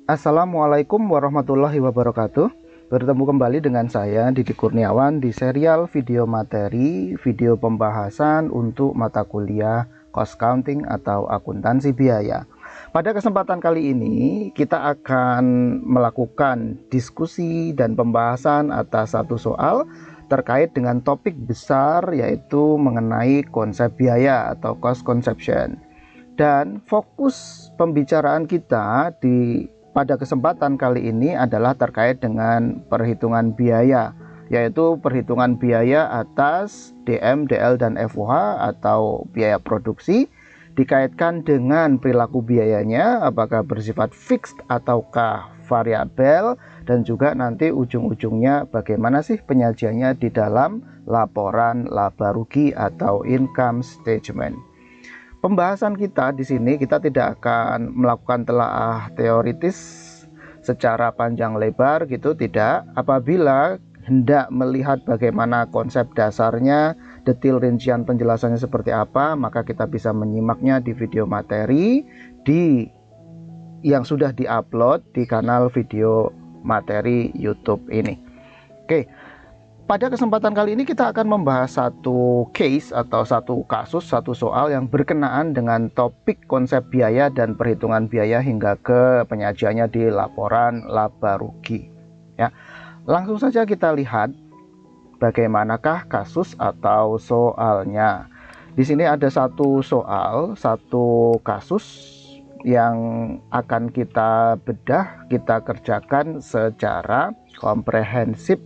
Assalamualaikum warahmatullahi wabarakatuh. Bertemu kembali dengan saya Didi Kurniawan di serial video materi video pembahasan untuk mata kuliah Cost Counting atau akuntansi biaya. Pada kesempatan kali ini kita akan melakukan diskusi dan pembahasan atas satu soal terkait dengan topik besar, yaitu mengenai konsep biaya atau cost conception. Dan fokus pembicaraan kita pada kesempatan kali ini adalah terkait dengan perhitungan biaya, yaitu perhitungan biaya atas DM, DL, dan FOH atau biaya produksi, dikaitkan dengan perilaku biayanya, apakah bersifat fixed ataukah variabel, dan juga nanti ujung-ujungnya bagaimana sih penyajiannya di dalam laporan laba rugi atau income statement. Pembahasan kita di sini kita tidak akan melakukan telaah teoritis secara panjang lebar gitu, tidak. Apabila hendak melihat bagaimana konsep dasarnya, detail rincian penjelasannya seperti apa, maka kita bisa menyimaknya di video materi yang sudah diupload di kanal video materi YouTube ini. Oke. Pada kesempatan kali ini kita akan membahas satu case atau satu kasus, satu soal yang berkenaan dengan topik konsep biaya dan perhitungan biaya hingga ke penyajiannya di laporan laba rugi. Ya, langsung saja kita lihat bagaimanakah kasus atau soalnya. Di sini ada satu soal, satu kasus yang akan kita bedah, kita kerjakan secara komprehensif.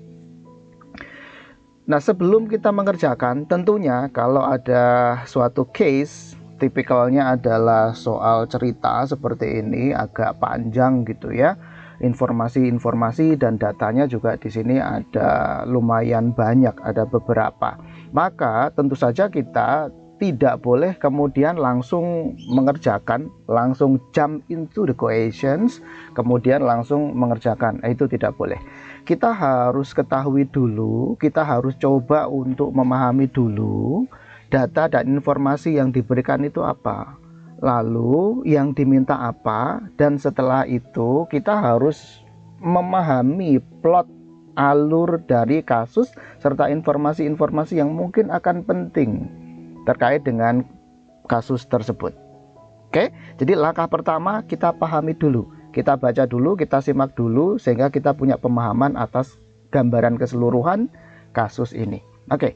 Nah, sebelum kita mengerjakan, tentunya kalau ada suatu case, tipikalnya adalah soal cerita seperti ini, agak panjang gitu ya. Informasi-informasi dan datanya juga di sini ada lumayan banyak, ada beberapa. Maka tentu saja kita tidak boleh kemudian langsung mengerjakan, langsung jump into the questions, kemudian langsung mengerjakan. Itu tidak boleh. Kita harus ketahui dulu, kita harus coba untuk memahami dulu data dan informasi yang diberikan itu apa, lalu yang diminta apa, dan setelah itu kita harus memahami plot alur dari kasus serta informasi-informasi yang mungkin akan penting terkait dengan kasus tersebut. Oke, jadi langkah pertama kita pahami dulu, kita baca dulu, kita simak dulu, sehingga kita punya pemahaman atas gambaran keseluruhan kasus ini. Oke,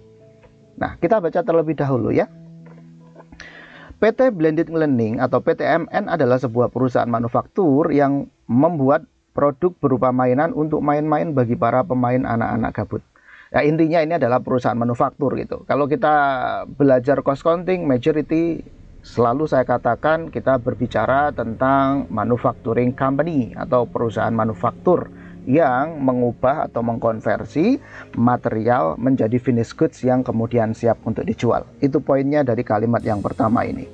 nah kita baca terlebih dahulu ya. PT Blended Learning atau PTMN adalah sebuah perusahaan manufaktur yang membuat produk berupa mainan untuk main-main bagi para pemain anak-anak gabut. Ya, intinya ini adalah perusahaan manufaktur gitu. Kalau kita belajar cost counting, majority selalu saya katakan kita berbicara tentang manufacturing company atau perusahaan manufaktur yang mengubah atau mengkonversi material menjadi finished goods yang kemudian siap untuk dijual. Itu poinnya dari kalimat yang pertama ini.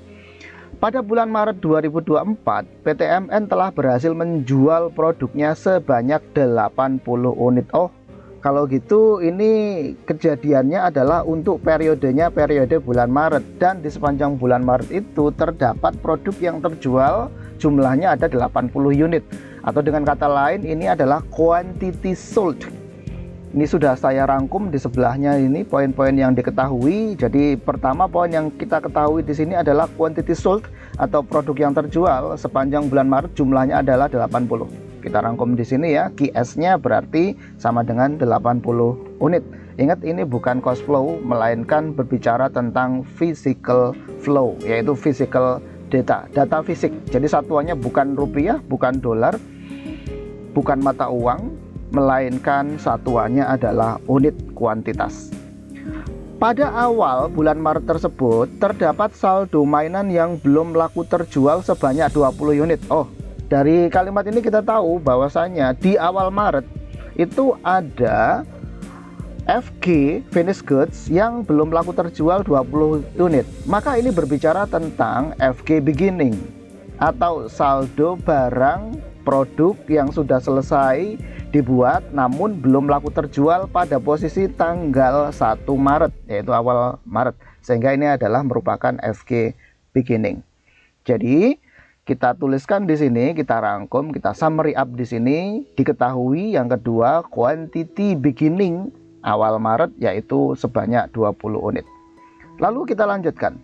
Pada bulan Maret 2024, PTMN telah berhasil menjual produknya sebanyak 80 unit. Oh, kalau gitu ini kejadiannya adalah untuk periode bulan Maret, dan di sepanjang bulan Maret itu terdapat produk yang terjual jumlahnya ada 80 unit, atau dengan kata lain ini adalah quantity sold. Ini sudah saya rangkum di sebelahnya ini poin-poin yang diketahui. Jadi pertama poin yang kita ketahui di sini adalah quantity sold atau produk yang terjual sepanjang bulan Maret jumlahnya adalah 80. Kita rangkum di sini ya, QS-nya berarti sama dengan 80 unit. Ingat, ini bukan cost flow, melainkan berbicara tentang physical flow, yaitu physical data fisik. Jadi satuannya bukan rupiah, bukan dolar, bukan mata uang, melainkan satuannya adalah unit kuantitas. Pada awal bulan Maret tersebut, terdapat saldo mainan yang belum laku terjual sebanyak 20 unit. Oh, dari kalimat ini kita tahu bahwasanya di awal Maret itu ada FG finished goods yang belum laku terjual 20 unit. Maka ini berbicara tentang FG beginning atau saldo barang produk yang sudah selesai dibuat namun belum laku terjual pada posisi tanggal 1 Maret, yaitu awal Maret. Sehingga ini adalah merupakan FG beginning. Jadi kita tuliskan di sini, kita rangkum, kita summary up di sini. Diketahui yang kedua, quantity beginning awal Maret yaitu sebanyak 20 unit. Lalu kita lanjutkan.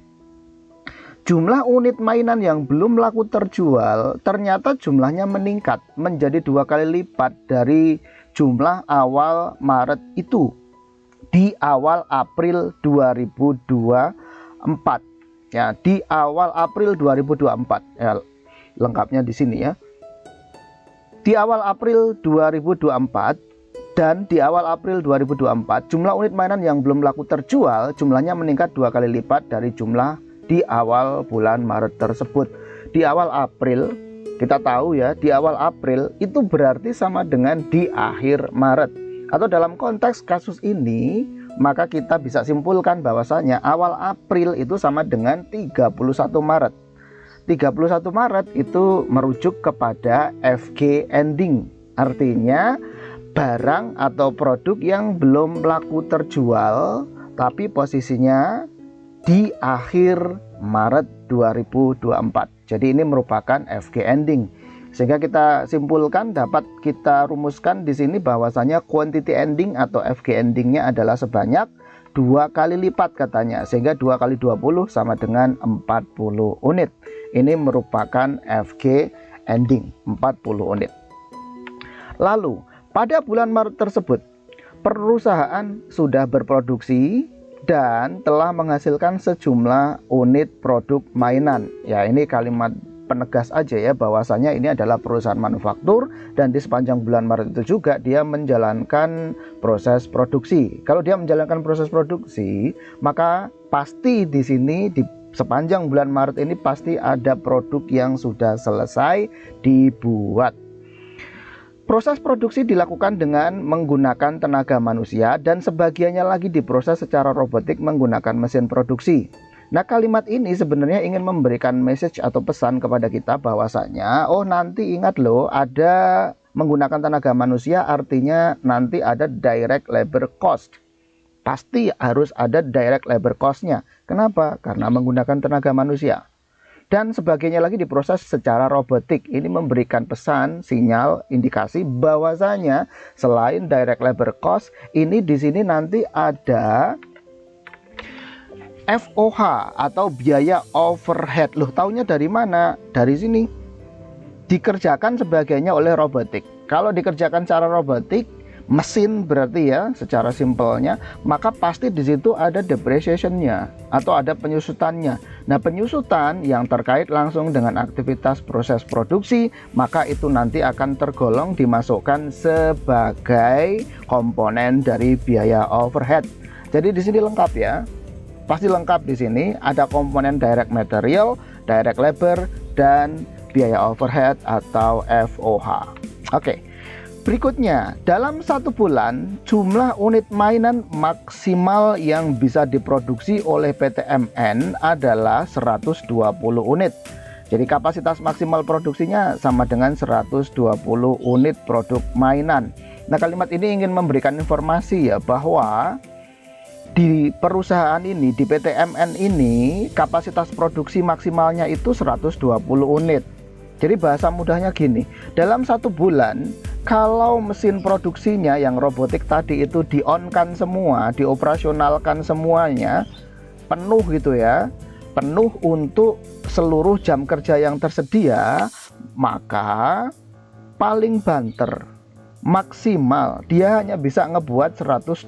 Jumlah unit mainan yang belum laku terjual ternyata jumlahnya meningkat menjadi 2 kali lipat dari jumlah awal Maret itu di awal April 2024. Ya, di awal April 2024. Ya, lengkapnya di sini ya. Di awal April 2024 dan di awal April 2024, jumlah unit mainan yang belum laku terjual jumlahnya meningkat 2 kali lipat dari jumlah di awal bulan Maret tersebut. Di awal April, kita tahu ya, di awal April itu berarti sama dengan di akhir Maret. Atau dalam konteks kasus ini, maka kita bisa simpulkan bahwasanya awal April itu sama dengan 31 Maret. 31 Maret itu merujuk kepada FG ending. Artinya barang atau produk yang belum laku terjual tapi posisinya di akhir Maret 2024. Jadi ini merupakan FG ending. Sehingga kita simpulkan, dapat kita rumuskan di sini bahwasanya quantity ending atau FG endingnya adalah sebanyak 2 kali lipat katanya. Sehingga 2 kali 20 sama dengan 40 unit. Ini merupakan FG ending 40 unit. Lalu pada bulan Maret tersebut perusahaan sudah berproduksi dan telah menghasilkan sejumlah unit produk mainan. Ya, ini kalimat penegas aja ya, bahwasanya ini adalah perusahaan manufaktur dan di sepanjang bulan Maret itu juga dia menjalankan proses produksi. Kalau dia menjalankan proses produksi, maka pasti di sini di sepanjang bulan Maret ini pasti ada produk yang sudah selesai dibuat. Proses produksi dilakukan dengan menggunakan tenaga manusia dan sebagiannya lagi diproses secara robotik menggunakan mesin produksi. Nah, kalimat ini sebenarnya ingin memberikan message atau pesan kepada kita bahwasanya, oh nanti ingat loh, ada menggunakan tenaga manusia artinya nanti ada direct labor cost. Pasti harus ada direct labor cost-nya. Kenapa? Karena menggunakan tenaga manusia. Dan sebagainya lagi diproses secara robotik. Ini memberikan pesan, sinyal, indikasi bahwasanya selain direct labor cost, ini di sini nanti ada FOH atau biaya overhead. Loh, taunya dari mana? Dari sini. Dikerjakan sebagainya oleh robotik. Kalau dikerjakan secara robotik, mesin berarti ya, secara simpelnya, maka pasti di situ ada depreciation-nya atau ada penyusutannya. Nah, penyusutan yang terkait langsung dengan aktivitas proses produksi, maka itu nanti akan tergolong dimasukkan sebagai komponen dari biaya overhead. Jadi di sini lengkap ya. Pasti lengkap di sini, ada komponen direct material, direct labor, dan biaya overhead atau FOH. Oke, berikutnya, dalam 1 bulan, jumlah unit mainan maksimal yang bisa diproduksi oleh PT MN adalah 120 unit. Jadi kapasitas maksimal produksinya sama dengan 120 unit produk mainan. Nah, kalimat ini ingin memberikan informasi ya bahwa di perusahaan ini, di PT MN ini, kapasitas produksi maksimalnya itu 120 unit. Jadi bahasa mudahnya gini, dalam 1 bulan, kalau mesin produksinya yang robotik tadi itu di-on-kan semua, dioperasionalkan semuanya, penuh gitu ya, penuh untuk seluruh jam kerja yang tersedia, maka paling banter maksimal dia hanya bisa ngebuat 120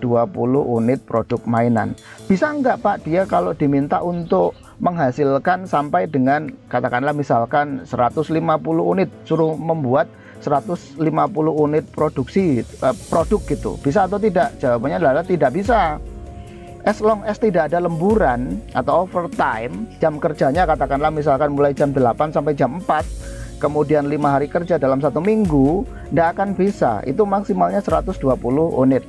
unit produk mainan. Bisa enggak Pak dia kalau diminta untuk menghasilkan sampai dengan katakanlah misalkan 150 unit, suruh membuat 150 unit produksi produk gitu, bisa atau tidak? Jawabannya adalah tidak bisa. As long as tidak ada lemburan atau overtime, jam kerjanya katakanlah misalkan mulai jam 8 sampai jam 4, kemudian 5 hari kerja dalam 1 minggu, tidak akan bisa. Itu maksimalnya 120 unit.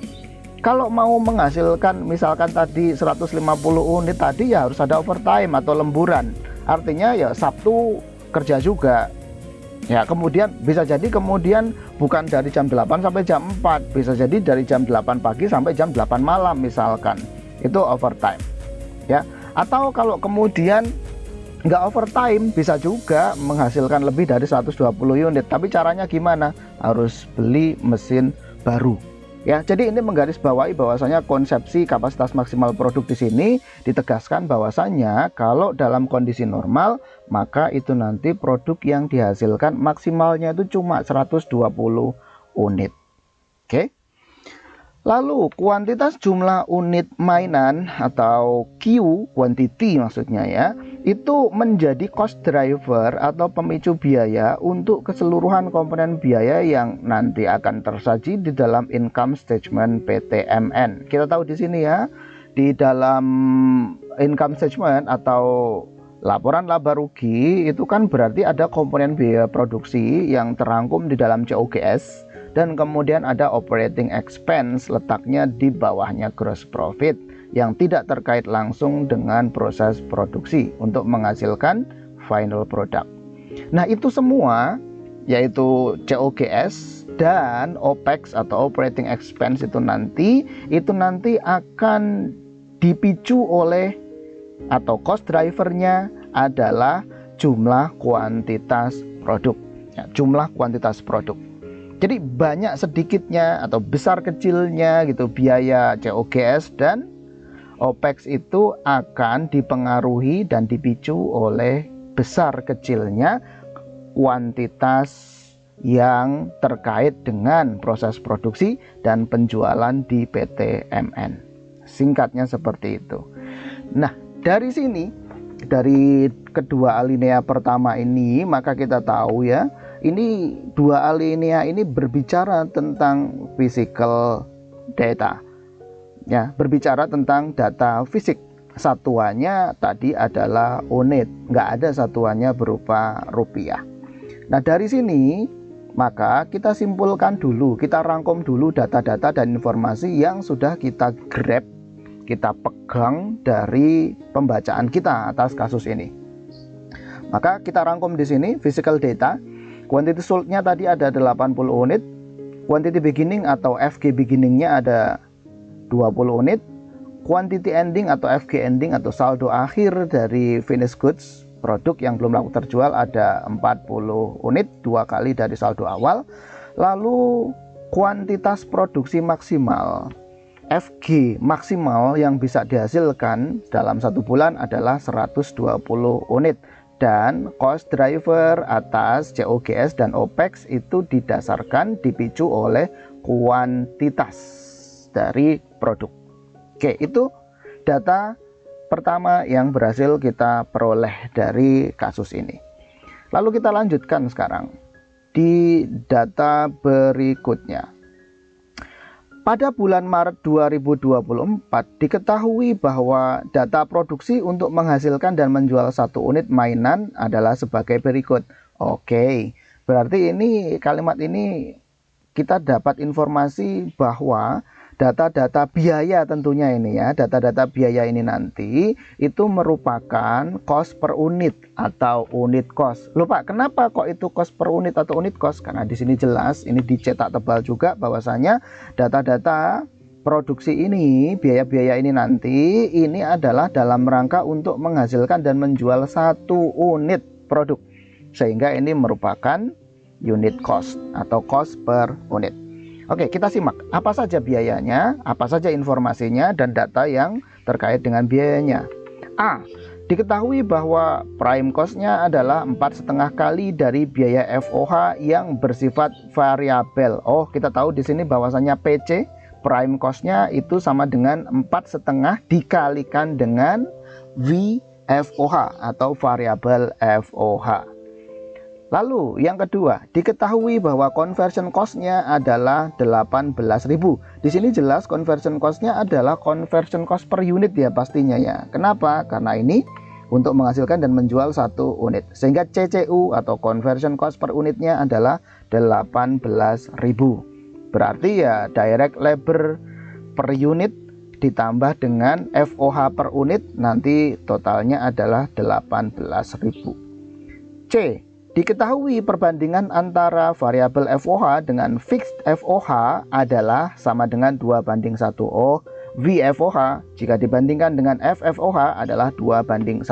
Kalau mau menghasilkan misalkan tadi 150 unit tadi, ya harus ada overtime atau lemburan. Artinya ya Sabtu kerja juga. Ya, kemudian bisa jadi kemudian bukan dari jam 8 sampai jam 4, bisa jadi dari jam 8 pagi sampai jam 8 malam misalkan. Itu overtime. Ya. Atau kalau kemudian Nggak overtime, bisa juga menghasilkan lebih dari 120 unit. Tapi caranya gimana? Harus beli mesin baru. Ya, jadi ini menggarisbawahi bahwasanya konsepsi kapasitas maksimal produk di sini ditegaskan bahwasanya kalau dalam kondisi normal maka itu nanti produk yang dihasilkan maksimalnya itu cuma 120 unit. Oke. Lalu kuantitas jumlah unit mainan atau Q, quantity maksudnya ya, itu menjadi cost driver atau pemicu biaya untuk keseluruhan komponen biaya yang nanti akan tersaji di dalam income statement PTMN. Kita tahu di sini ya, di dalam income statement atau laporan laba rugi itu kan berarti ada komponen biaya produksi yang terangkum di dalam COGS. Dan kemudian ada operating expense letaknya di bawahnya gross profit yang tidak terkait langsung dengan proses produksi untuk menghasilkan final product. Nah itu semua yaitu COGS dan OPEX atau operating expense itu nanti akan dipicu oleh atau cost drivernya adalah jumlah kuantitas produk. Ya, jumlah kuantitas produk. Jadi banyak sedikitnya atau besar kecilnya gitu biaya COGS dan OPEX itu akan dipengaruhi dan dipicu oleh besar kecilnya kuantitas yang terkait dengan proses produksi dan penjualan di PTMN. Singkatnya seperti itu. Nah, dari sini, dari kedua alinea pertama ini, maka kita tahu ya, ini dua alinea ini berbicara tentang physical data. Ya, berbicara tentang data fisik. Satuannya tadi adalah unit, nggak ada satuannya berupa rupiah. Nah, dari sini maka kita simpulkan dulu, kita rangkum dulu data-data dan informasi yang sudah kita grab, kita pegang dari pembacaan kita atas kasus ini. Maka kita rangkum di sini physical data. Quantity sold-nya tadi ada 80 unit. Quantity beginning atau FG beginning-nya ada 20 unit. Quantity ending atau FG ending atau saldo akhir dari finished goods produk yang belum laku terjual ada 40 unit, 2 kali dari saldo awal. Lalu kuantitas produksi maksimal FG maksimal yang bisa dihasilkan dalam 1 bulan adalah 120 unit. Dan cost driver atas COGS dan OPEX itu didasarkan dipicu oleh kuantitas dari produk. Oke, itu data pertama yang berhasil kita peroleh dari kasus ini. Lalu kita lanjutkan sekarang di data berikutnya. Pada bulan Maret 2024 diketahui bahwa data produksi untuk menghasilkan dan menjual 1 unit mainan adalah sebagai berikut. Oke, berarti ini kalimat ini kita dapat informasi bahwa data-data biaya tentunya ini ya, data-data biaya ini nanti itu merupakan cost per unit atau unit cost. Loh Pak, kenapa kok itu cost per unit atau unit cost? Karena di sini jelas, ini dicetak tebal juga bahwasanya data-data produksi ini, biaya-biaya ini nanti ini adalah dalam rangka untuk menghasilkan dan menjual 1 unit produk. Sehingga ini merupakan unit cost atau cost per unit. Oke, kita simak apa saja biayanya, apa saja informasinya, dan data yang terkait dengan biayanya. A. Diketahui bahwa prime cost-nya adalah 4,5 kali dari biaya FOH yang bersifat variabel. Oh, kita tahu di sini bahwasanya PC, prime cost-nya itu sama dengan 4,5 dikalikan dengan VFOH atau variabel FOH. Lalu yang kedua, diketahui bahwa conversion cost-nya adalah 18.000. Di sini jelas conversion cost-nya adalah conversion cost per unit ya pastinya ya. Kenapa? Karena ini untuk menghasilkan dan menjual 1 unit. Sehingga CCU atau conversion cost per unitnya adalah 18.000. Berarti ya direct labor per unit ditambah dengan FOH per unit nanti totalnya adalah 18.000. C. Diketahui perbandingan antara variabel FOH dengan fixed FOH adalah sama dengan 2:1. Oh, VFOH jika dibandingkan dengan FFOH adalah 2:1.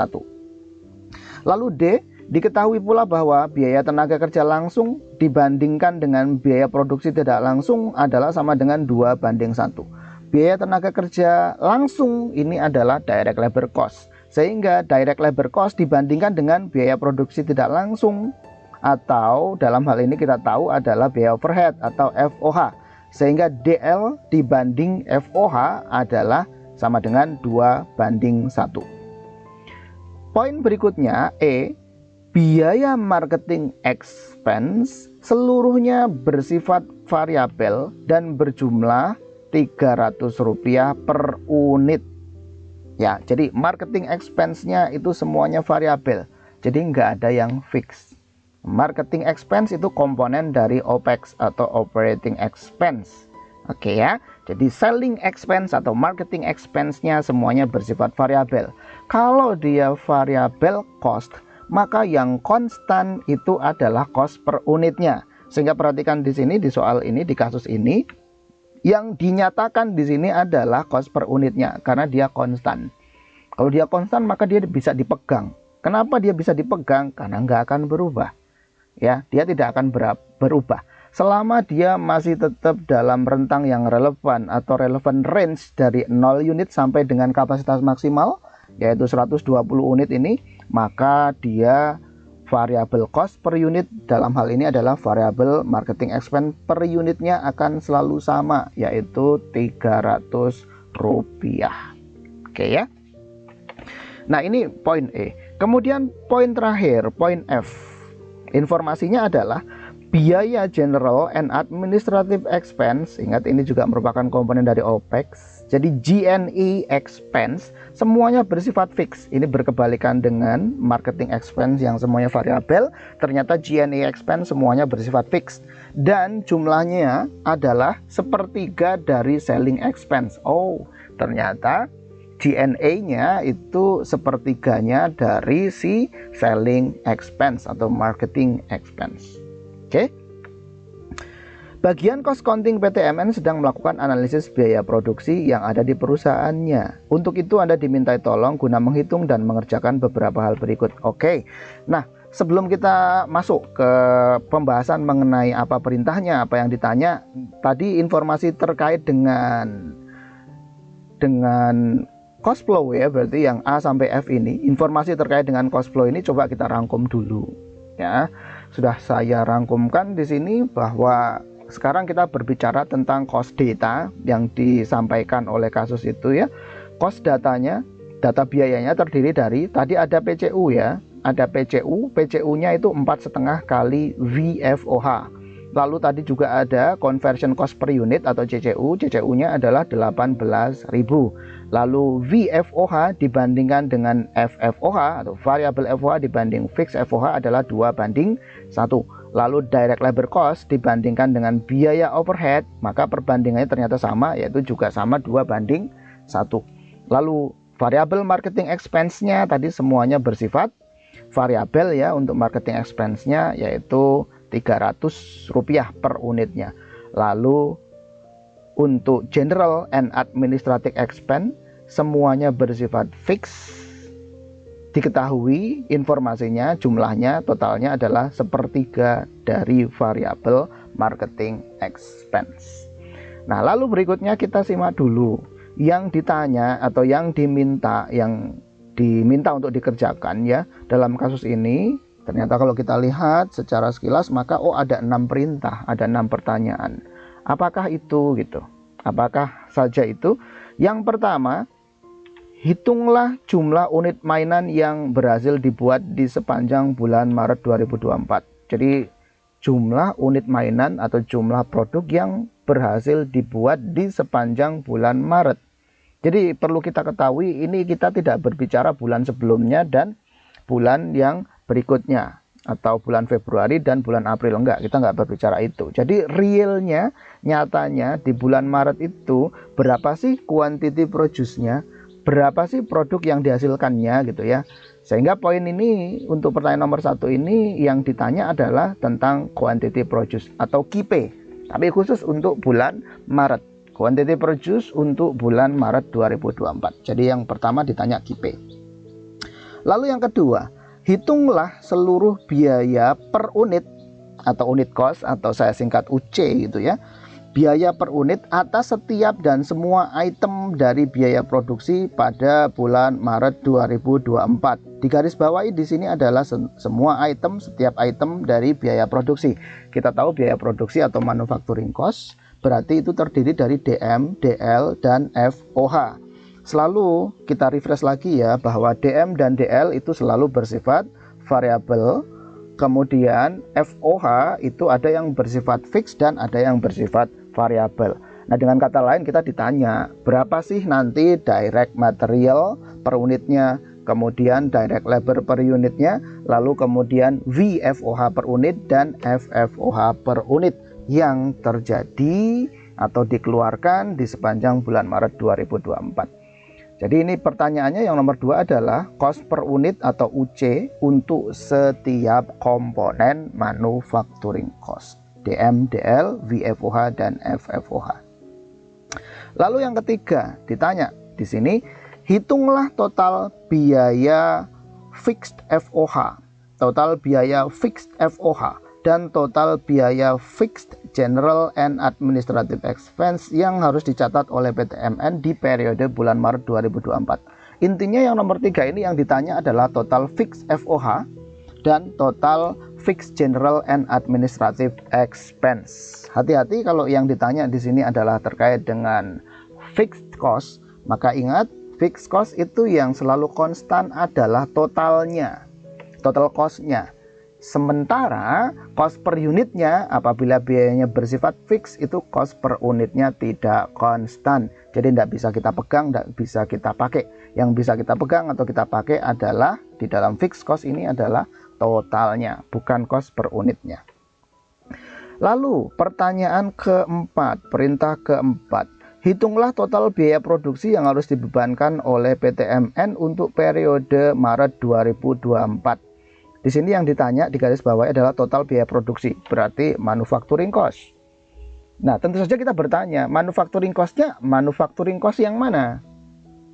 Lalu D, diketahui pula bahwa biaya tenaga kerja langsung dibandingkan dengan biaya produksi tidak langsung adalah sama dengan 2:1. Biaya tenaga kerja langsung ini adalah direct labor cost, sehingga direct labor cost dibandingkan dengan biaya produksi tidak langsung, atau dalam hal ini kita tahu adalah biaya overhead atau FOH, sehingga DL dibanding FOH adalah sama dengan 2:1. Poin berikutnya E, biaya marketing expense seluruhnya bersifat variabel dan berjumlah Rp300 per unit. Ya, jadi marketing expense-nya itu semuanya variabel. Jadi nggak ada yang fix. Marketing expense itu komponen dari OPEX atau operating expense. Oke ya. Jadi selling expense atau marketing expense-nya semuanya bersifat variabel. Kalau dia variabel cost, maka yang konstan itu adalah cost per unitnya. Sehingga perhatikan di sini, di soal ini, di kasus ini, yang dinyatakan di sini adalah cost per unitnya karena dia konstan. Kalau dia konstan maka dia bisa dipegang. Kenapa dia bisa dipegang? Karena nggak akan berubah. Ya, dia tidak akan berubah selama dia masih tetap dalam rentang yang relevan atau relevant range dari 0 unit sampai dengan kapasitas maksimal yaitu 120 unit ini, maka dia variable cost per unit dalam hal ini adalah variable marketing expense per unitnya akan selalu sama yaitu Rp300. Oke ya. Nah, ini poin E. Kemudian poin terakhir, poin F. Informasinya adalah biaya general and administrative expense. Ingat, ini juga merupakan komponen dari OPEX. Jadi G&A expense semuanya bersifat fix. Ini berkebalikan dengan marketing expense yang semuanya variabel. Ternyata G&A expense semuanya bersifat fix. Dan jumlahnya adalah sepertiga dari selling expense. Oh, ternyata G&A-nya itu sepertiganya dari si selling expense atau marketing expense. Oke. Bagian cost counting PTMN sedang melakukan analisis biaya produksi yang ada di perusahaannya. Untuk itu Anda dimintai tolong guna menghitung dan mengerjakan beberapa hal berikut. Oke. Nah, sebelum kita masuk ke pembahasan mengenai apa perintahnya, apa yang ditanya, tadi informasi terkait dengan cost flow ya, berarti yang A sampai F ini, informasi terkait dengan cost flow ini coba kita rangkum dulu ya. Sudah saya rangkumkan di sini bahwa sekarang kita berbicara tentang cost data yang disampaikan oleh kasus itu ya. Cost datanya, data biayanya terdiri dari tadi ada PCU ya, ada PCU, PCU-nya itu 4,5 kali VFOH. Lalu tadi juga ada conversion cost per unit atau CCU, CCU-nya adalah 18.000. Lalu VFOH dibandingkan dengan FFOH atau variable FOH dibanding fixed FOH adalah 2:1. Lalu direct labor cost dibandingkan dengan biaya overhead, maka perbandingannya ternyata sama, yaitu juga sama 2:1. Lalu variable marketing expense-nya tadi semuanya bersifat variabel ya, untuk marketing expense-nya yaitu Rp300 per unitnya. Lalu untuk general and administrative expense semuanya bersifat fix. Diketahui informasinya, jumlahnya, totalnya adalah sepertiga dari variabel marketing expense. Nah, lalu berikutnya kita simak dulu yang ditanya atau yang diminta untuk dikerjakan ya. Dalam kasus ini ternyata kalau kita lihat secara sekilas maka ada 6 perintah, ada 6 pertanyaan. Apakah itu gitu? Apakah saja itu? Yang pertama, hitunglah jumlah unit mainan yang berhasil dibuat di sepanjang bulan Maret 2024. Jadi jumlah unit mainan atau jumlah produk yang berhasil dibuat di sepanjang bulan Maret. Jadi perlu kita ketahui, ini kita tidak berbicara bulan sebelumnya dan bulan yang berikutnya atau bulan Februari dan bulan April, enggak, kita enggak berbicara itu. Jadi realnya, nyatanya di bulan Maret itu berapa sih quantity produce-nya, berapa sih produk yang dihasilkannya gitu ya. Sehingga poin ini untuk pertanyaan nomor 1 ini yang ditanya adalah tentang quantity produce atau QP, tapi khusus untuk bulan Maret. Quantity produce untuk bulan Maret 2024. Jadi yang pertama ditanya QP. Lalu yang kedua, hitunglah seluruh biaya per unit atau unit cost, atau saya singkat UC gitu ya. Biaya per unit atas setiap dan semua item dari biaya produksi pada bulan Maret 2024. Digarisbawahi di sini adalah semua item, setiap item dari biaya produksi. Kita tahu biaya produksi atau manufacturing cost berarti itu terdiri dari DM, DL, dan FOH. Selalu kita refresh lagi ya, bahwa DM dan DL itu selalu bersifat variabel. Kemudian FOH itu ada yang bersifat fix dan ada yang bersifat variabel. Nah, dengan kata lain kita ditanya berapa sih nanti direct material per unitnya, kemudian direct labor per unitnya, lalu kemudian VFOH per unit dan FFOH per unit yang terjadi atau dikeluarkan di sepanjang bulan Maret 2024. Jadi ini pertanyaannya yang nomor 2 adalah cost per unit atau UC untuk setiap komponen manufacturing cost. DM, DL, VFOH, dan FFOH. Lalu yang ketiga ditanya di sini, hitunglah total biaya fixed FOH, total biaya fixed FOH, dan total biaya fixed general and administrative expense yang harus dicatat oleh PTMN di periode bulan Maret 2024. Intinya yang nomor 3 ini yang ditanya adalah total fixed FOH dan total fixed general and administrative expense. Hati-hati kalau yang ditanya di sini adalah terkait dengan fixed cost, maka ingat fixed cost itu yang selalu konstan adalah totalnya, total cost-nya. Sementara cost per unitnya apabila biayanya bersifat fix itu cost per unitnya tidak konstan. Jadi tidak bisa kita pegang, tidak bisa kita pakai. Yang bisa kita pegang atau kita pakai adalah di dalam fixed cost ini adalah totalnya, bukan cost per unitnya. Lalu pertanyaan keempat, perintah keempat. Hitunglah total biaya produksi yang harus dibebankan oleh PTMN untuk periode Maret 2024. Di sini yang ditanya di garis bawah adalah total biaya produksi, berarti manufacturing cost. Nah, tentu saja kita bertanya, manufacturing cost-nya manufacturing cost yang mana?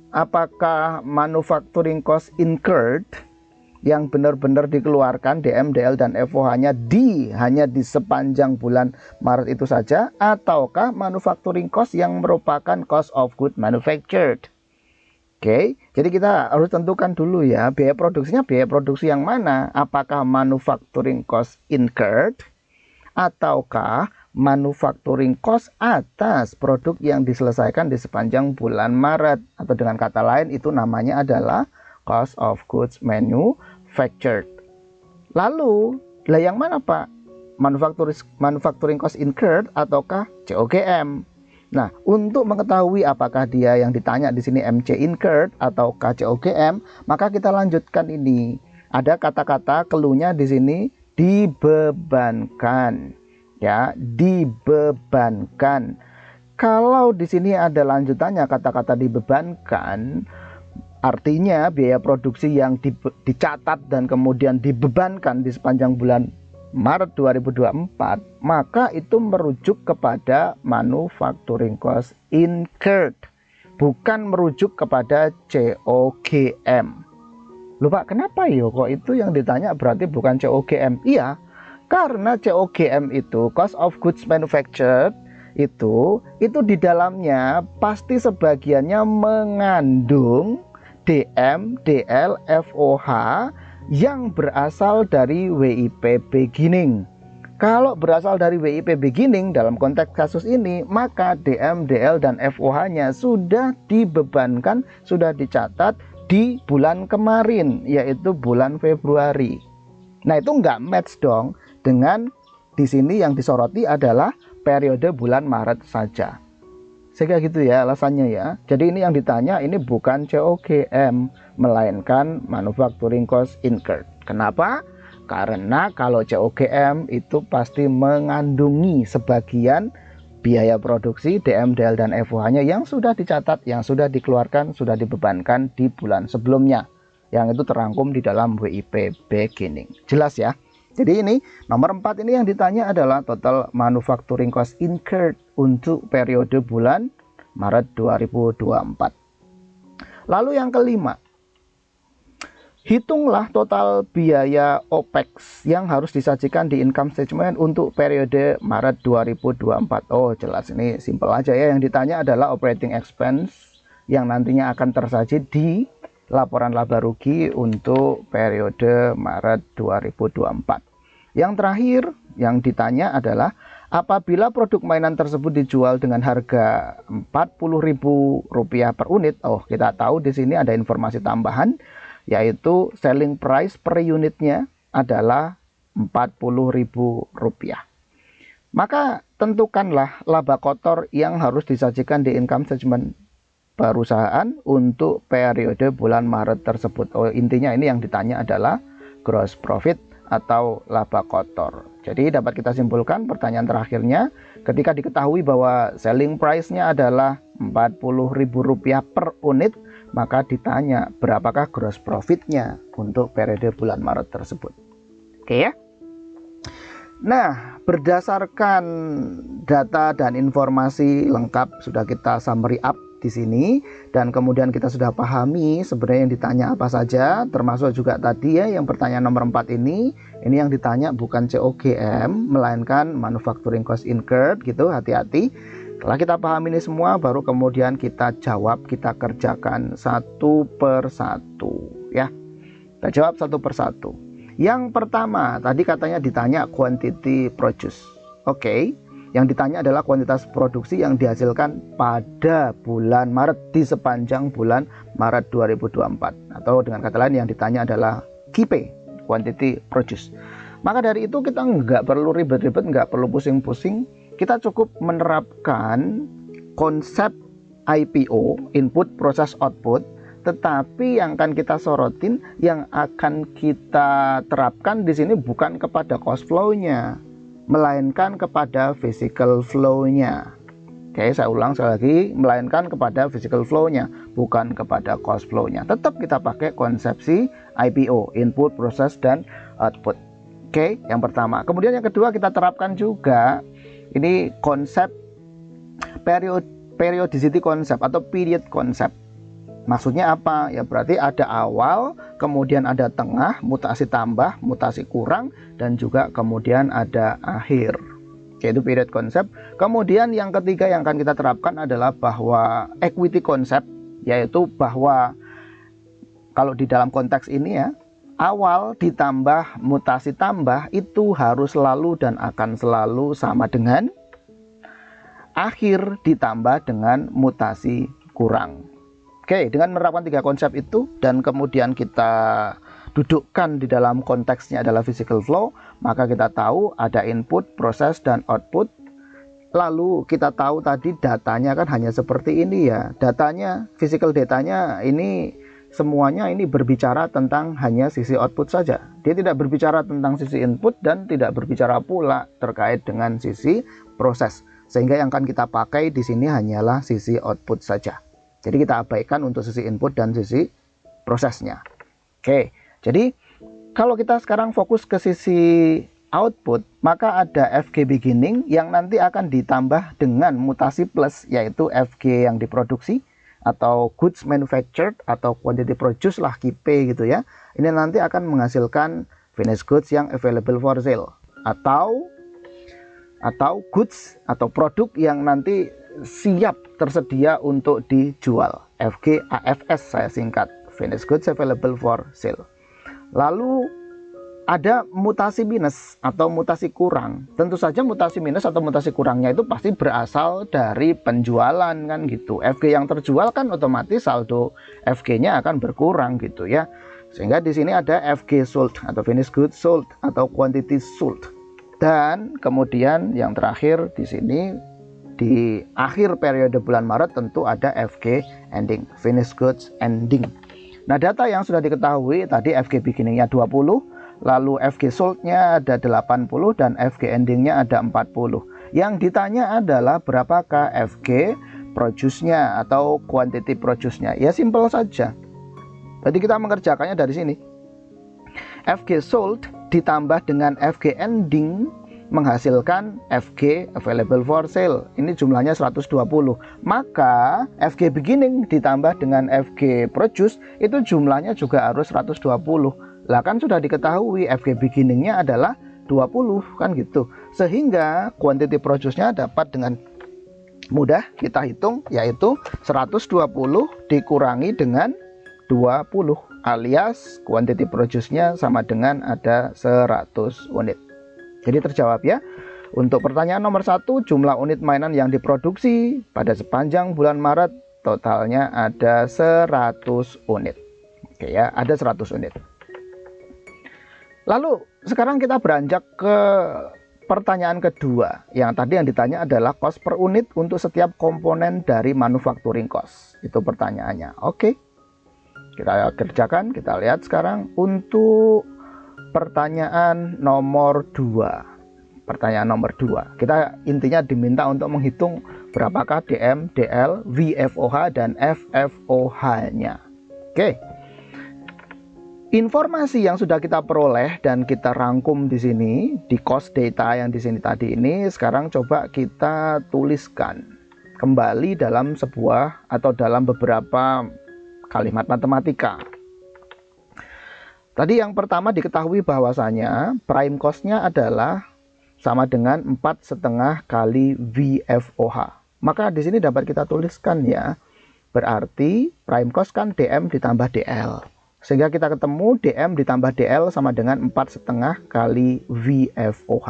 Apakah manufacturing cost incurred yang benar-benar dikeluarkan DM, DL, dan FOH-nya hanya di sepanjang bulan Maret itu saja, ataukah manufacturing cost yang merupakan cost of good manufactured? Oke, jadi kita harus tentukan dulu ya, biaya produksinya biaya produksi yang mana? Apakah manufacturing cost incurred ataukah manufacturing cost atas produk yang diselesaikan di sepanjang bulan Maret, atau dengan kata lain itu namanya adalah cost of goods manufactured. Lalu, lah yang mana Pak? Manufacturing cost incurred ataukah COGM? Nah, untuk mengetahui apakah dia yang ditanya di sini MC incurred atau COGM, maka kita lanjutkan ini. Ada kata-kata keluhnya di sini dibebankan. Ya, dibebankan. Kalau di sini ada lanjutannya kata-kata dibebankan, artinya biaya produksi yang dicatat dan kemudian dibebankan di sepanjang bulan Maret 2024, maka itu merujuk kepada manufacturing cost incurred, bukan merujuk kepada COGM. Lupa kenapa ya kok itu yang ditanya berarti bukan COGM? Iya, karena COGM itu cost of goods manufactured itu di dalamnya pasti sebagiannya mengandung DM, DL, FOH yang berasal dari WIP beginning. Kalau berasal dari WIP beginning dalam konteks kasus ini, maka DM, DL, dan FOH-nya sudah dibebankan, sudah dicatat di bulan kemarin, yaitu bulan Februari. Nah, itu nggak match dong dengan di sini yang disoroti adalah periode bulan Maret saja. Sehingga gitu ya alasannya ya. Jadi ini yang ditanya ini bukan COGM, melainkan manufacturing cost incurred. Kenapa? Karena kalau COGM itu pasti mengandungi sebagian biaya produksi DM, DL, dan FOH-nya yang sudah dicatat, yang sudah dikeluarkan, sudah dibebankan di bulan sebelumnya. Yang itu terangkum di dalam WIP beginning. Jelas ya? Jadi ini nomor 4 ini yang ditanya adalah total manufacturing cost incurred untuk periode bulan Maret 2024. Lalu yang kelima, Hitunglah total biaya OPEX yang harus disajikan di income statement untuk periode Maret 2024. Oh, jelas, ini simpel aja ya. Yang ditanya adalah operating expense yang nantinya akan tersaji di laporan laba rugi untuk periode Maret 2024. Yang terakhir yang ditanya adalah apabila produk mainan tersebut dijual dengan harga Rp40.000 per unit. Oh, kita tahu di sini ada informasi tambahan, yaitu selling price per unitnya adalah Rp40.000. Maka tentukanlah laba kotor yang harus disajikan di income statement perusahaan untuk periode bulan Maret tersebut. Oh, intinya ini yang ditanya adalah gross profit atau laba kotor. Jadi dapat kita simpulkan pertanyaan terakhirnya, ketika diketahui bahwa selling price-nya adalah Rp40.000 per unit, maka ditanya berapakah gross profit-nya untuk periode bulan Maret tersebut. Oke ya. Nah, berdasarkan data dan informasi lengkap sudah kita summary up di sini, dan kemudian kita sudah pahami sebenarnya yang ditanya apa saja, termasuk juga tadi ya yang pertanyaan nomor 4 ini yang ditanya bukan COGM melainkan manufacturing cost incurred gitu, hati-hati. Setelah kita pahami ini semua, baru kemudian kita jawab, kita kerjakan satu per satu ya. Kita jawab satu per satu. Yang pertama, tadi katanya ditanya quantity produce. Oke, yang ditanya adalah kuantitas produksi yang dihasilkan pada bulan Maret, di sepanjang bulan Maret 2024. Atau dengan kata lain yang ditanya adalah QP, quantity produce. Maka dari itu kita nggak perlu ribet-ribet, nggak perlu pusing-pusing. Kita cukup menerapkan konsep IPO, input process output, tetapi yang akan kita sorotin, yang akan kita terapkan di sini bukan kepada cost flow-nya, melainkan kepada physical flow-nya. Oke, saya ulang sekali lagi, melainkan kepada physical flow-nya, bukan kepada cost flow-nya. Tetap kita pakai konsepsi IPO, input, process, dan output. Oke, yang pertama. Kemudian yang kedua kita terapkan juga ini konsep periodicity konsep atau period konsep. Maksudnya apa? Ya berarti ada awal, kemudian ada tengah, mutasi tambah, mutasi kurang, dan juga kemudian ada akhir. Yaitu period konsep. Kemudian yang ketiga yang akan kita terapkan adalah bahwa equity konsep, yaitu bahwa kalau di dalam konteks ini ya, awal ditambah mutasi tambah itu harus selalu dan akan selalu sama dengan akhir ditambah dengan mutasi kurang. Oke, dengan menerapkan tiga konsep itu dan kemudian kita dudukkan di dalam konteksnya adalah physical flow, maka kita tahu ada input, proses, dan output. Lalu kita tahu tadi datanya kan hanya seperti ini ya. Datanya, physical datanya ini semuanya ini berbicara tentang hanya sisi output saja. Dia tidak berbicara tentang sisi input dan tidak berbicara pula terkait dengan sisi proses. Sehingga yang akan kita pakai di sini hanyalah sisi output saja. Jadi kita abaikan untuk sisi input dan sisi prosesnya. Oke, jadi kalau kita sekarang fokus ke sisi output, maka ada FG beginning yang nanti akan ditambah dengan mutasi plus, yaitu FG yang diproduksi atau goods manufactured atau quantity produced lah, QP gitu ya. Ini nanti akan menghasilkan finished goods yang available for sale atau goods atau produk yang nanti siap tersedia untuk dijual. FG AFS saya singkat, finished goods available for sale. Lalu ada mutasi minus atau mutasi kurang. Tentu saja mutasi minus atau mutasi kurangnya itu pasti berasal dari penjualan kan gitu. FG yang terjual kan otomatis saldo FG-nya akan berkurang gitu ya. Sehingga di sini ada FG sold atau finished goods sold atau quantity sold. Dan kemudian yang terakhir di sini di akhir periode bulan Maret tentu ada FG ending, finished goods ending. Nah, data yang sudah diketahui tadi FG beginningnya 20, lalu FG sold-nya ada 80 dan FG ending-nya ada 40. Yang ditanya adalah berapakah FG produce-nya atau quantity produce-nya. Ya simpel saja. Jadi kita mengerjakannya dari sini. FG sold ditambah dengan FG ending menghasilkan FG available for sale. Ini jumlahnya 120. Maka FG beginning ditambah dengan FG produce itu jumlahnya juga harus 120. Lah kan sudah diketahui FG beginningnya adalah 20 kan gitu. Sehingga quantity produce-nya dapat dengan mudah kita hitung, yaitu 120 dikurangi dengan 20 alias quantity produce-nya sama dengan ada 100 unit. Jadi terjawab ya. Untuk pertanyaan nomor 1, jumlah unit mainan yang diproduksi pada sepanjang bulan Maret totalnya ada 100 unit. Oke ya, ada 100 unit. Lalu sekarang kita beranjak ke pertanyaan kedua. Yang tadi yang ditanya adalah cost per unit untuk setiap komponen dari manufacturing cost. Itu pertanyaannya. Oke. Kita kerjakan, kita lihat sekarang untuk pertanyaan nomor 2. Pertanyaan nomor 2. Kita intinya diminta untuk menghitung berapakah DM, DL, VFOH dan FFOH-nya. Oke. Informasi yang sudah kita peroleh dan kita rangkum di sini di cost data yang di sini tadi ini, sekarang coba kita tuliskan kembali dalam sebuah atau dalam beberapa kalimat matematika. Tadi yang pertama diketahui bahwasanya prime cost-nya adalah sama dengan 4,5 kali VFOH. Maka di sini dapat kita tuliskan ya. Berarti prime cost kan DM ditambah DL. Sehingga kita ketemu DM ditambah DL sama dengan 4,5 kali VFOH.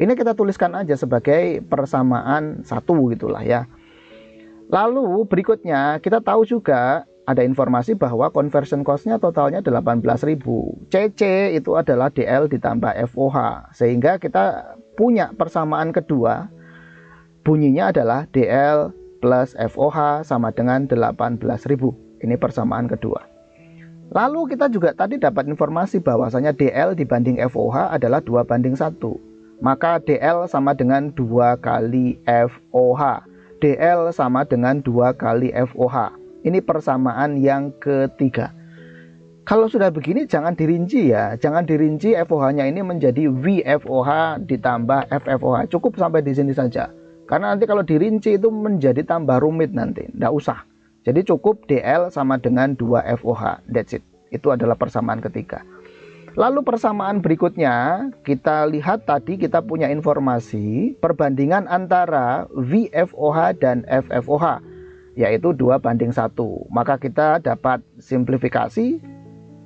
Ini kita tuliskan aja sebagai persamaan 1 gitulah ya. Lalu berikutnya kita tahu juga ada informasi bahwa conversion cost-nya totalnya 18.000. CC itu adalah DL ditambah FOH. Sehingga kita punya persamaan kedua. Bunyinya adalah DL plus FOH sama dengan 18.000. Ini persamaan kedua. Lalu kita juga tadi dapat informasi bahwasanya DL dibanding FOH adalah 2:1. Maka DL sama dengan 2 kali FOH. DL sama dengan 2 kali FOH. Ini persamaan yang ketiga. Kalau sudah begini jangan dirinci ya. Jangan dirinci FOH-nya ini menjadi VFOH ditambah FFOH. Cukup sampai di sini saja. Karena nanti kalau dirinci itu menjadi tambah rumit nanti. Nggak usah. Jadi cukup DL sama dengan 2 FOH. That's it. Itu adalah persamaan ketiga. Lalu persamaan berikutnya, kita lihat tadi kita punya informasi perbandingan antara VFOH dan FFOH. Yaitu 2:1. Maka kita dapat simplifikasi.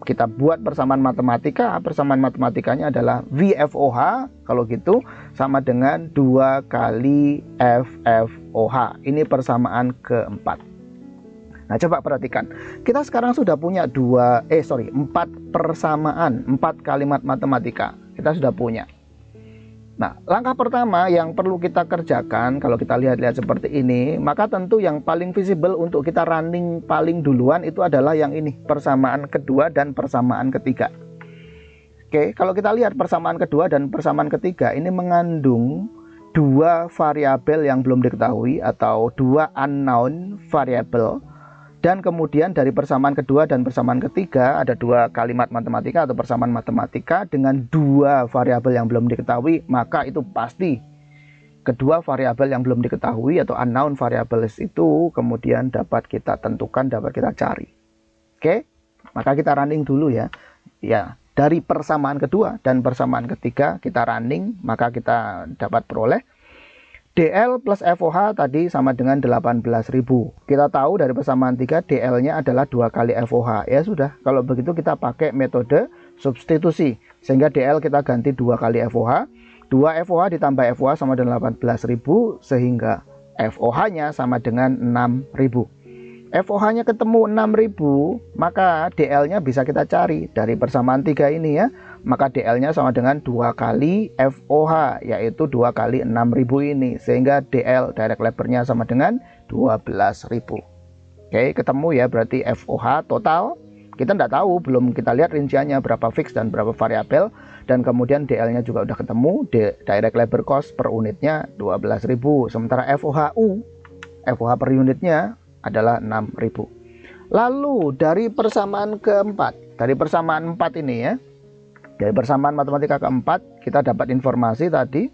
Kita buat persamaan matematika. Persamaan matematikanya adalah VFOH. Kalau gitu sama dengan 2 kali FFOH. Ini persamaan keempat. Nah coba perhatikan. Kita sekarang sudah punya 4 persamaan. 4 kalimat matematika. Kita sudah punya. Nah, langkah pertama yang perlu kita kerjakan kalau kita lihat-lihat seperti ini, maka tentu yang paling visible untuk kita running paling duluan itu adalah yang ini, persamaan kedua dan persamaan ketiga. Oke, kalau kita lihat persamaan kedua dan persamaan ketiga ini mengandung 2 variabel yang belum diketahui atau 2 unknown variable. Dan kemudian dari persamaan kedua dan persamaan ketiga ada 2 kalimat matematika atau persamaan matematika dengan 2 variabel yang belum diketahui, maka itu pasti kedua variabel yang belum diketahui atau unknown variables itu kemudian dapat kita tentukan, dapat kita cari. Oke, maka kita running dulu ya. Ya, dari persamaan kedua dan persamaan ketiga kita running, maka kita dapat peroleh DL plus FOH tadi sama dengan 18.000. Kita tahu dari persamaan 3 DL-nya adalah 2 kali FOH. Ya sudah, kalau begitu kita pakai metode substitusi. Sehingga DL kita ganti 2 kali FOH. 2 FOH ditambah FOH sama dengan 18.000. Sehingga FOH-nya sama dengan 6.000. FOH-nya ketemu 6.000, maka DL-nya bisa kita cari dari persamaan 3 ini ya. Maka DL-nya sama dengan 2 kali FOH, yaitu 2 kali 6.000 ini. Sehingga DL, direct labor-nya sama dengan 12.000. Oke, ketemu ya berarti FOH total. Kita tidak tahu, belum kita lihat rinciannya berapa fix dan berapa variabel. Dan kemudian DL-nya juga udah ketemu, direct labor cost per unitnya 12.000. Sementara FOH-U, FOH per unitnya adalah 6.000. Lalu dari persamaan keempat, dari persamaan 4 ini ya, dari persamaan matematika keempat kita dapat informasi tadi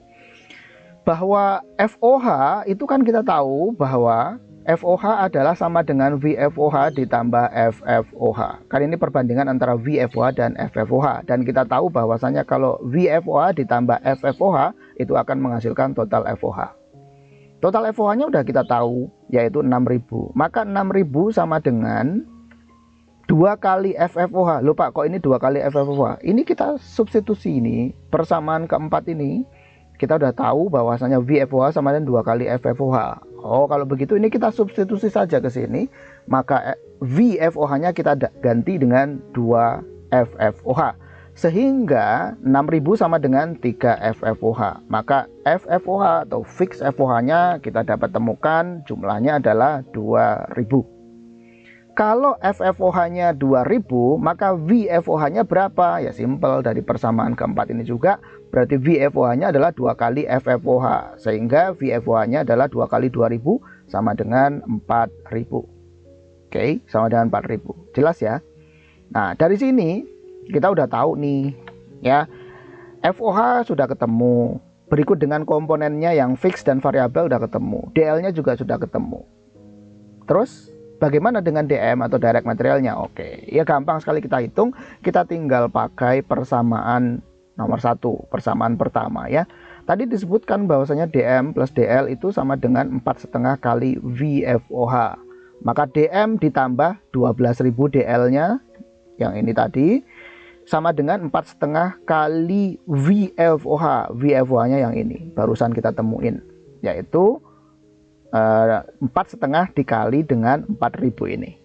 Bahwa FOH itu kan kita tahu bahwa FOH adalah sama dengan VFOH ditambah FFOH. Kan ini perbandingan antara VFOH dan FFOH. Dan kita tahu bahwasanya kalau VFOH ditambah FFOH itu akan menghasilkan total FOH. Total FOH-nya udah kita tahu, yaitu 6.000. Maka 6.000 sama dengan 2 kali FFOH. Loh Pak, kok ini 2 kali FFOH? Ini kita substitusi ini, persamaan keempat ini. Kita udah tahu bahwasanya VFOH sama dengan 2 kali FFOH. Oh, kalau begitu ini kita substitusi saja ke sini. Maka VFOH-nya kita ganti dengan 2 FFOH. Sehingga 6.000 sama dengan 3 FFOH. Maka FFOH atau fix FOH-nya kita dapat temukan jumlahnya adalah 2.000. Kalau FFOH-nya 2.000, maka VFOH-nya berapa? Ya simple, dari persamaan keempat ini juga. Berarti VFOH-nya adalah 2 kali FFOH. Sehingga VFOH-nya adalah 2 kali 2.000 sama dengan 4.000. Oke, sama dengan 4.000. Jelas ya? Nah, dari sini kita udah tahu nih, ya. FOH sudah ketemu. Berikut dengan komponennya yang fix dan variabel udah ketemu. DL-nya juga sudah ketemu. Terus bagaimana dengan DM atau direct materialnya? Oke, ya gampang sekali kita hitung. Kita tinggal pakai persamaan nomor 1, persamaan pertama ya. Tadi disebutkan bahwasanya DM plus DL itu sama dengan 4,5 kali VFOH. Maka DM ditambah 12.000 DL-nya yang ini tadi sama dengan 4,5 kali VFOH. VFOH-nya yang ini barusan kita temuin, yaitu 4,5 dikali dengan 4.000 ini.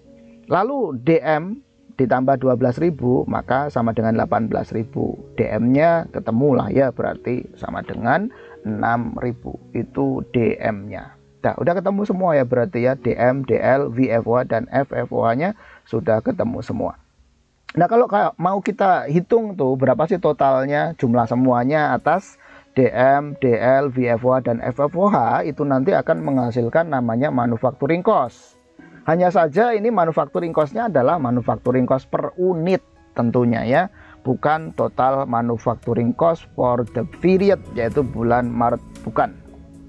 Lalu DM ditambah 12.000 maka sama dengan 18.000. DM-nya ketemu lah ya, berarti sama dengan 6.000. Itu DM-nya. Nah, udah ketemu semua ya berarti ya. DM, DL, VFOH dan FFOH-nya sudah ketemu semua. Nah, kalau mau kita hitung tuh berapa sih totalnya, jumlah semuanya atas DM, DL, VFOH dan FFOH itu nanti akan menghasilkan namanya manufacturing cost. Hanya saja ini manufacturing cost-nya adalah manufacturing cost per unit tentunya ya, bukan total manufacturing cost for the period, yaitu bulan Maret, bukan.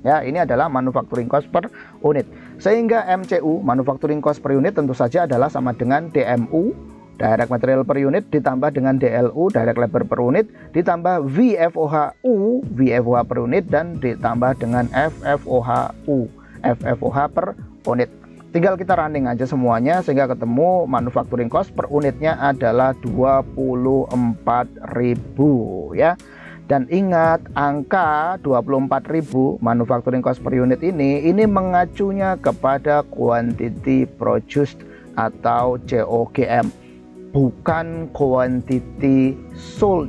Ya, ini adalah manufacturing cost per unit. Sehingga MCU, manufacturing cost per unit tentu saja adalah sama dengan DMU, direct material per unit, ditambah dengan DLU, direct labor per unit, ditambah VFOHU, VFOH per unit, dan ditambah dengan FFOHU, FFOH per unit. Tinggal kita running aja semuanya sehingga ketemu manufacturing cost per unitnya adalah 24.000 ya. Dan ingat, angka 24.000 manufacturing cost per unit ini mengacunya kepada quantity produced atau COGM, bukan quantity sold,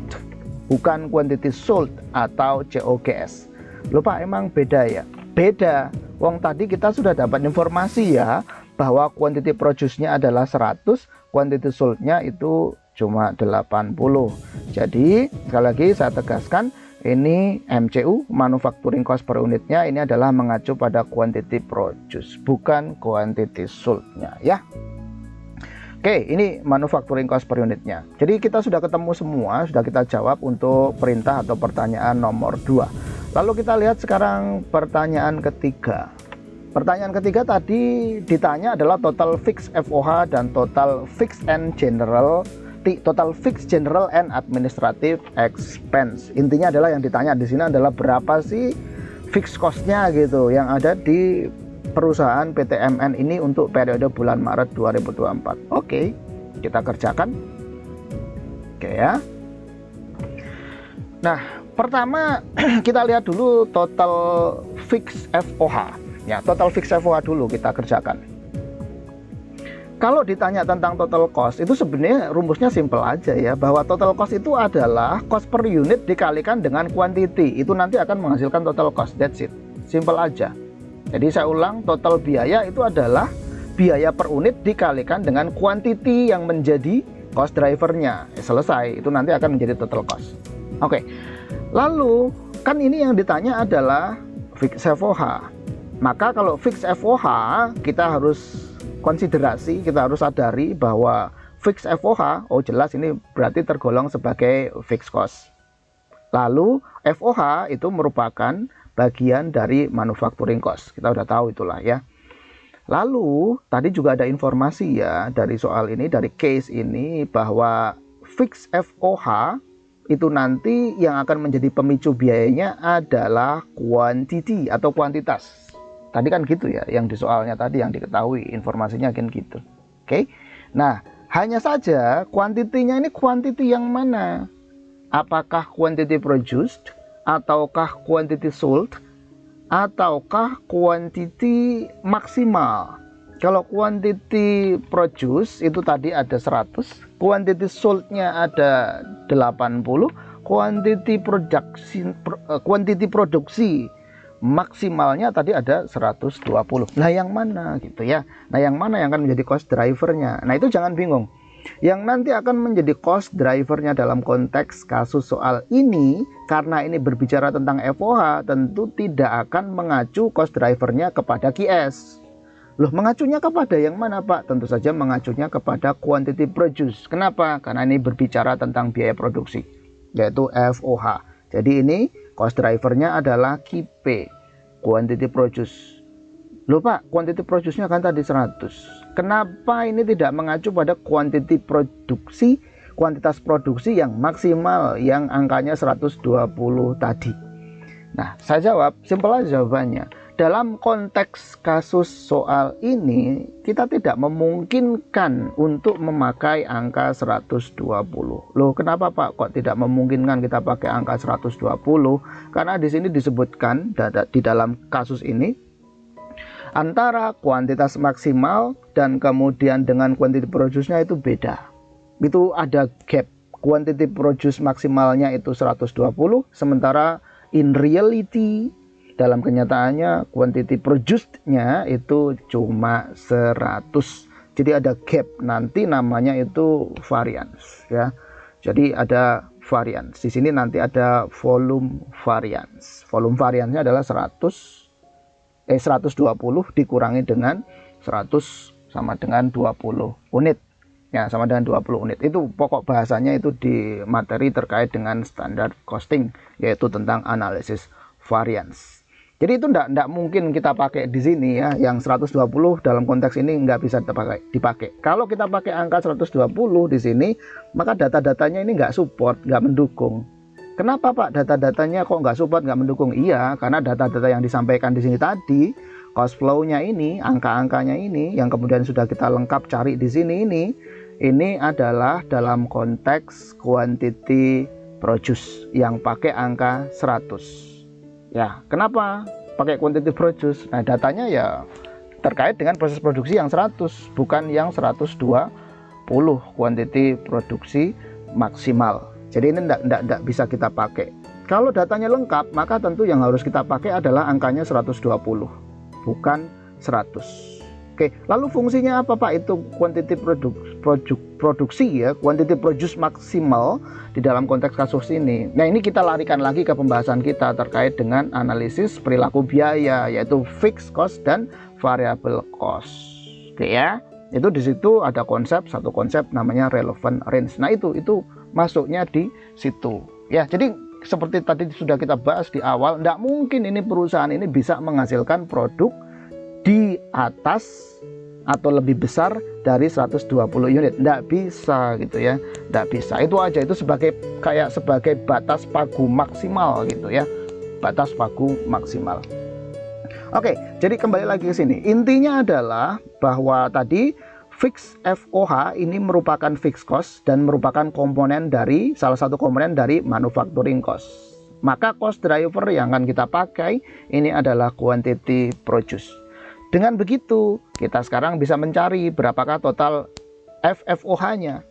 bukan quantity sold atau COGS. Loh Pak, emang beda ya? Beda. Wong tadi kita sudah dapat informasi ya bahwa quantity produce-nya adalah 100, quantity sold-nya itu cuma 80. Jadi sekali lagi saya tegaskan, ini MCU, manufacturing cost per unitnya ini adalah mengacu pada quantity produce, bukan quantity sold-nya ya. Oke, ini manufacturing cost per unitnya. Jadi kita sudah ketemu semua, sudah kita jawab untuk perintah atau pertanyaan nomor 2. Lalu kita lihat sekarang pertanyaan ketiga. Pertanyaan ketiga tadi ditanya adalah total fixed FOH dan total fixed and general, total fixed general and administrative expense. Intinya adalah yang ditanya di sini adalah berapa sih fixed cost-nya gitu yang ada di perusahaan PTMN ini untuk periode bulan Maret 2024. Oke, kita kerjakan. Oke ya. Nah, pertama kita lihat dulu total fixed FOH. Ya, total fixed FOH dulu kita kerjakan. Kalau ditanya tentang total cost, itu sebenarnya rumusnya simple aja ya, bahwa total cost itu adalah cost per unit dikalikan dengan quantity. Itu nanti akan menghasilkan total cost. That's it. Simple aja. Jadi saya ulang, total biaya itu adalah biaya per unit dikalikan dengan quantity yang menjadi cost drivernya. Selesai, itu nanti akan menjadi total cost. Oke, lalu kan ini yang ditanya adalah fixed FOH. Maka kalau fixed FOH kita harus konsiderasi, kita harus sadari bahwa fixed FOH, oh jelas ini berarti tergolong sebagai fixed cost. Lalu FOH itu merupakan bagian dari manufacturing cost. Kita udah tahu itulah ya. Lalu tadi juga ada informasi ya dari soal ini, dari case ini, bahwa fixed FOH itu nanti yang akan menjadi pemicu biayanya adalah quantity atau kuantitas. Tadi kan gitu ya, yang di soalnya tadi yang diketahui informasinya kan gitu. Oke. Nah, hanya saja kuantitinya ini quantity yang mana? Apakah quantity produced, ataukah quantity sold, ataukah quantity maksimal? Kalau quantity produce itu tadi ada 100, quantity sold-nya ada 80, quantity produksi maksimalnya tadi ada 120. Nah, yang mana gitu ya? Nah, yang mana yang akan menjadi cost drivernya? Nah, itu jangan bingung. Yang nanti akan menjadi cost drivernya dalam konteks kasus soal ini, karena ini berbicara tentang FOH, tentu tidak akan mengacu cost drivernya kepada QS. Loh, mengacunya kepada yang mana Pak? Tentu saja mengacunya kepada quantity produce. Kenapa? Karena ini berbicara tentang biaya produksi, yaitu FOH. Jadi ini cost drivernya adalah QP, quantity produce. Loh Pak, quantity produce-nya kan tadi 100. Kenapa ini tidak mengacu pada quantity produksi, kuantitas produksi yang maksimal, yang angkanya 120 tadi? Nah, saya jawab, simpel aja jawabannya. Dalam konteks kasus soal ini, kita tidak memungkinkan untuk memakai angka 120. Loh, kenapa Pak kok tidak memungkinkan kita pakai angka 120? Karena di sini disebutkan di dalam kasus ini, antara kuantitas maksimal dan kemudian dengan quantity produce-nya itu beda. Itu ada gap. Quantity produce maksimalnya itu 120, sementara in reality, dalam kenyataannya quantity produced-nya itu cuma 100. Jadi ada gap, nanti namanya itu variance ya. Jadi ada variance. Di sini nanti ada volume variance. Volume variance-nya adalah 120 dikurangi dengan 100 sama dengan 20 unit. Ya, sama dengan 20 unit. Itu pokok bahasanya itu di materi terkait dengan standard costing, yaitu tentang analisis variance. Jadi itu enggak mungkin kita pakai di sini ya, yang 120 dalam konteks ini enggak bisa dipakai. Kalau kita pakai angka 120 di sini, maka data-datanya ini enggak support, enggak mendukung. Kenapa Pak data-datanya kok enggak support, enggak mendukung? Iya, karena data-data yang disampaikan di sini tadi, cost flow-nya ini, angka-angkanya ini, yang kemudian sudah kita lengkap cari di sini ini adalah dalam konteks quantity produce yang pakai angka 100. Ya, kenapa pakai quantity produce? Nah, datanya ya terkait dengan proses produksi yang 100, bukan yang 120 quantity produksi maksimal. Jadi ini enggak bisa kita pakai. Kalau datanya lengkap, maka tentu yang harus kita pakai adalah angkanya 120, bukan 100. Oke, lalu fungsinya apa Pak? Itu quantity produksi ya, quantity produce maksimal di dalam konteks kasus ini. Nah, ini kita larikan lagi ke pembahasan kita terkait dengan analisis perilaku biaya, yaitu fixed cost dan variable cost. Oke ya, itu di situ ada satu konsep namanya relevant range. Nah, itu masuknya di situ. Ya, jadi seperti tadi sudah kita bahas di awal, tidak mungkin ini perusahaan ini bisa menghasilkan produk di atas atau lebih besar dari 120 unit. Nggak bisa gitu ya, nggak bisa. Itu aja, itu sebagai batas pagu maksimal gitu ya, batas pagu maksimal. Oke, jadi kembali lagi ke sini. Intinya adalah bahwa tadi fixed FOH ini merupakan fixed cost dan merupakan salah satu komponen dari manufacturing cost. Maka cost driver yang akan kita pakai ini adalah quantity produce. Dengan begitu, kita sekarang bisa mencari berapakah total FFOH-nya.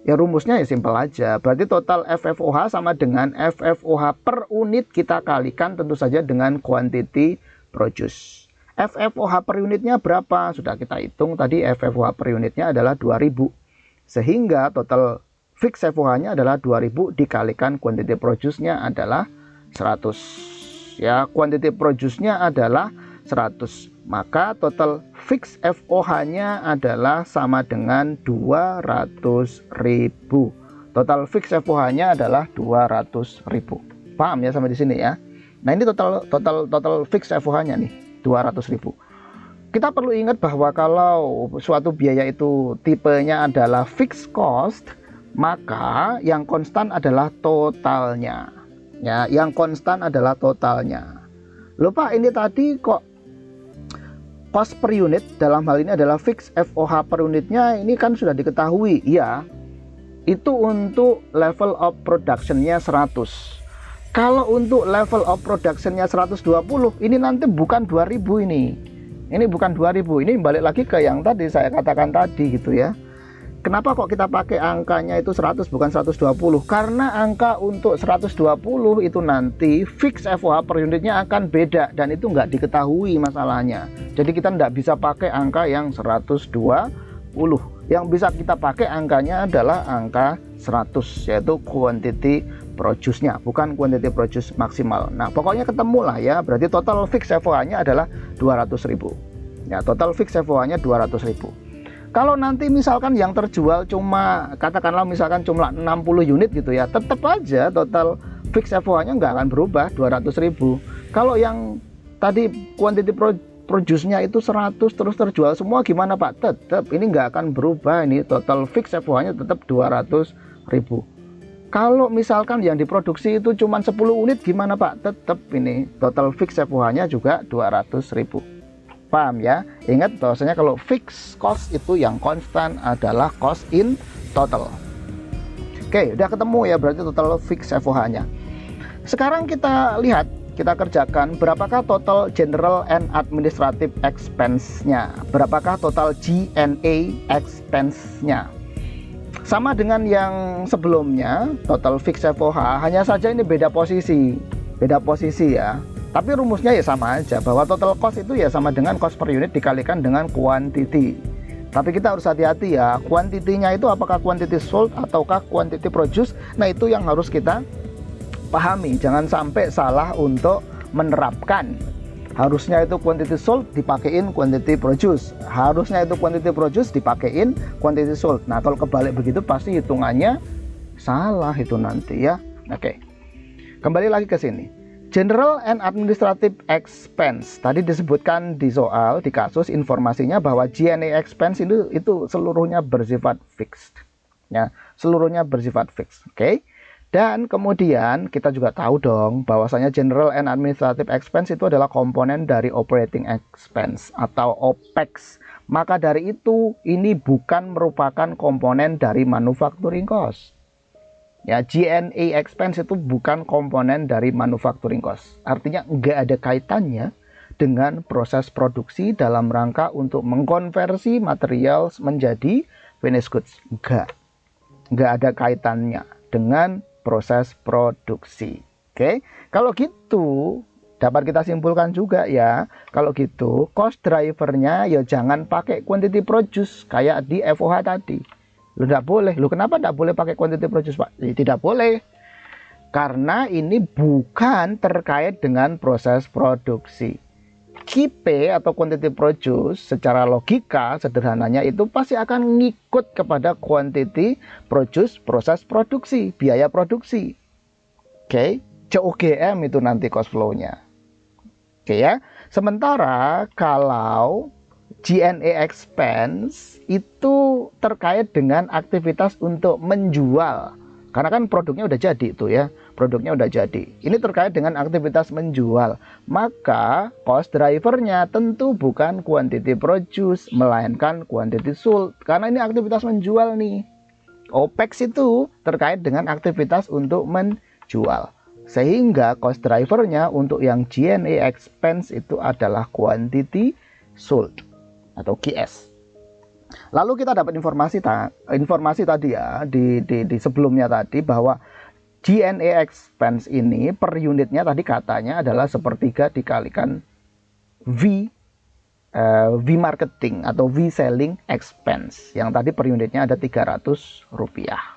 Ya, rumusnya ya simpel aja. Berarti total FFOH sama dengan FFOH per unit kita kalikan tentu saja dengan quantity produce. FFOH per unitnya berapa? Sudah kita hitung tadi, FFOH per unitnya adalah 2000. Sehingga total fixed FOH-nya adalah 2000 dikalikan quantity produce-nya adalah 100. Ya, quantity produce-nya adalah 100. Maka total fixed FOH-nya adalah sama dengan 200.000. Total fixed FOH-nya adalah 200.000. Paham ya sampai di sini ya? Nah, ini total fix FOH-nya nih, 200.000. Kita perlu ingat bahwa kalau suatu biaya itu tipenya adalah fixed cost, maka yang konstan adalah totalnya. Ya, yang konstan adalah totalnya. Loh Pak, ini tadi kok cost per unit dalam hal ini adalah fixed FOH per unitnya, ini kan sudah diketahui. Iya, itu untuk level of production-nya 100. Kalau untuk level of production-nya 120, ini nanti bukan 2000 ini. Ini bukan 2000, ini balik lagi ke yang tadi saya katakan tadi gitu ya. Kenapa kok kita pakai angkanya itu 100 bukan 120? Karena angka untuk 120 itu nanti fix FOH per unitnya akan beda dan itu nggak diketahui masalahnya. Jadi kita nggak bisa pakai angka yang 120. Yang bisa kita pakai angkanya adalah angka 100, yaitu quantity produce-nya, bukan quantity produce maksimal. Nah, pokoknya ketemu lah ya, berarti total fix FOH-nya adalah 200.000. Ya, total fix FOH-nya 200.000. Kalau nanti misalkan yang terjual cuma, katakanlah misalkan cuma 60 unit gitu ya, tetap aja total fix FOH-nya nggak akan berubah, 200.000. Kalau yang tadi quantity produce-nya itu 100 terus terjual semua gimana Pak? Tetap ini nggak akan berubah, ini total fix FOH-nya tetap 200.000. Kalau misalkan yang diproduksi itu cuma 10 unit gimana Pak? Tetap ini total fix FOH-nya juga 200.000. Paham ya? Ingat bahwasanya kalau fix cost itu yang konstan adalah cost in total. Oke, udah ketemu ya berarti total fix FOH-nya. Sekarang kita lihat, kita kerjakan berapakah total general and administrative expense-nya, berapakah total G&A expense-nya. Sama dengan yang sebelumnya, total fix FOH, hanya saja ini beda posisi ya. Tapi rumusnya ya sama aja, bahwa total cost itu ya sama dengan cost per unit dikalikan dengan quantity. Tapi kita harus hati-hati ya, quantity-nya itu apakah quantity sold ataukah quantity produce. Nah, itu yang harus kita pahami, jangan sampai salah untuk menerapkan. Harusnya itu quantity sold dipakein quantity produce, harusnya itu quantity produce dipakein quantity sold. Nah, kalau kebalik begitu pasti hitungannya salah itu nanti ya. Oke, kembali lagi ke sini. General and administrative expense tadi disebutkan di soal, di kasus informasinya bahwa G&A expense itu seluruhnya bersifat fixed ya, seluruhnya bersifat fixed. Oke. Dan kemudian kita juga tahu dong bahwasanya general and administrative expense itu adalah komponen dari operating expense atau OPEX. Maka dari itu ini bukan merupakan komponen dari manufacturing cost. Ya, G&A expense itu bukan komponen dari manufacturing cost. Artinya nggak ada kaitannya dengan proses produksi dalam rangka untuk mengkonversi material menjadi finished goods. Nggak ada kaitannya dengan proses produksi. Oke, kalau gitu dapat kita simpulkan juga ya, kalau gitu cost drivernya ya jangan pakai quantity produce kayak di FOH tadi. Lu tidak boleh. Lu kenapa tidak boleh pakai quantity produce Pak? Tidak boleh, karena ini bukan terkait dengan proses produksi. QP atau quantity produce secara logika sederhananya itu pasti akan ngikut kepada quantity produce proses produksi, biaya produksi. Oke, COGM itu nanti cost flow-nya. Oke ya. Sementara kalau G&A expense itu terkait dengan aktivitas untuk menjual. Karena kan produknya udah jadi itu ya, produknya udah jadi. Ini terkait dengan aktivitas menjual. Maka cost drivernya tentu bukan quantity produce, melainkan quantity sold. Karena ini aktivitas menjual nih. OPEX itu terkait dengan aktivitas untuk menjual. Sehingga cost drivernya untuk yang G&A expense itu adalah quantity sold atau QS. Lalu kita dapat informasi tadi ya di sebelumnya tadi bahwa G&A expense ini per unitnya tadi katanya adalah sepertiga dikalikan V marketing atau V selling expense yang tadi per unitnya ada 300 rupiah.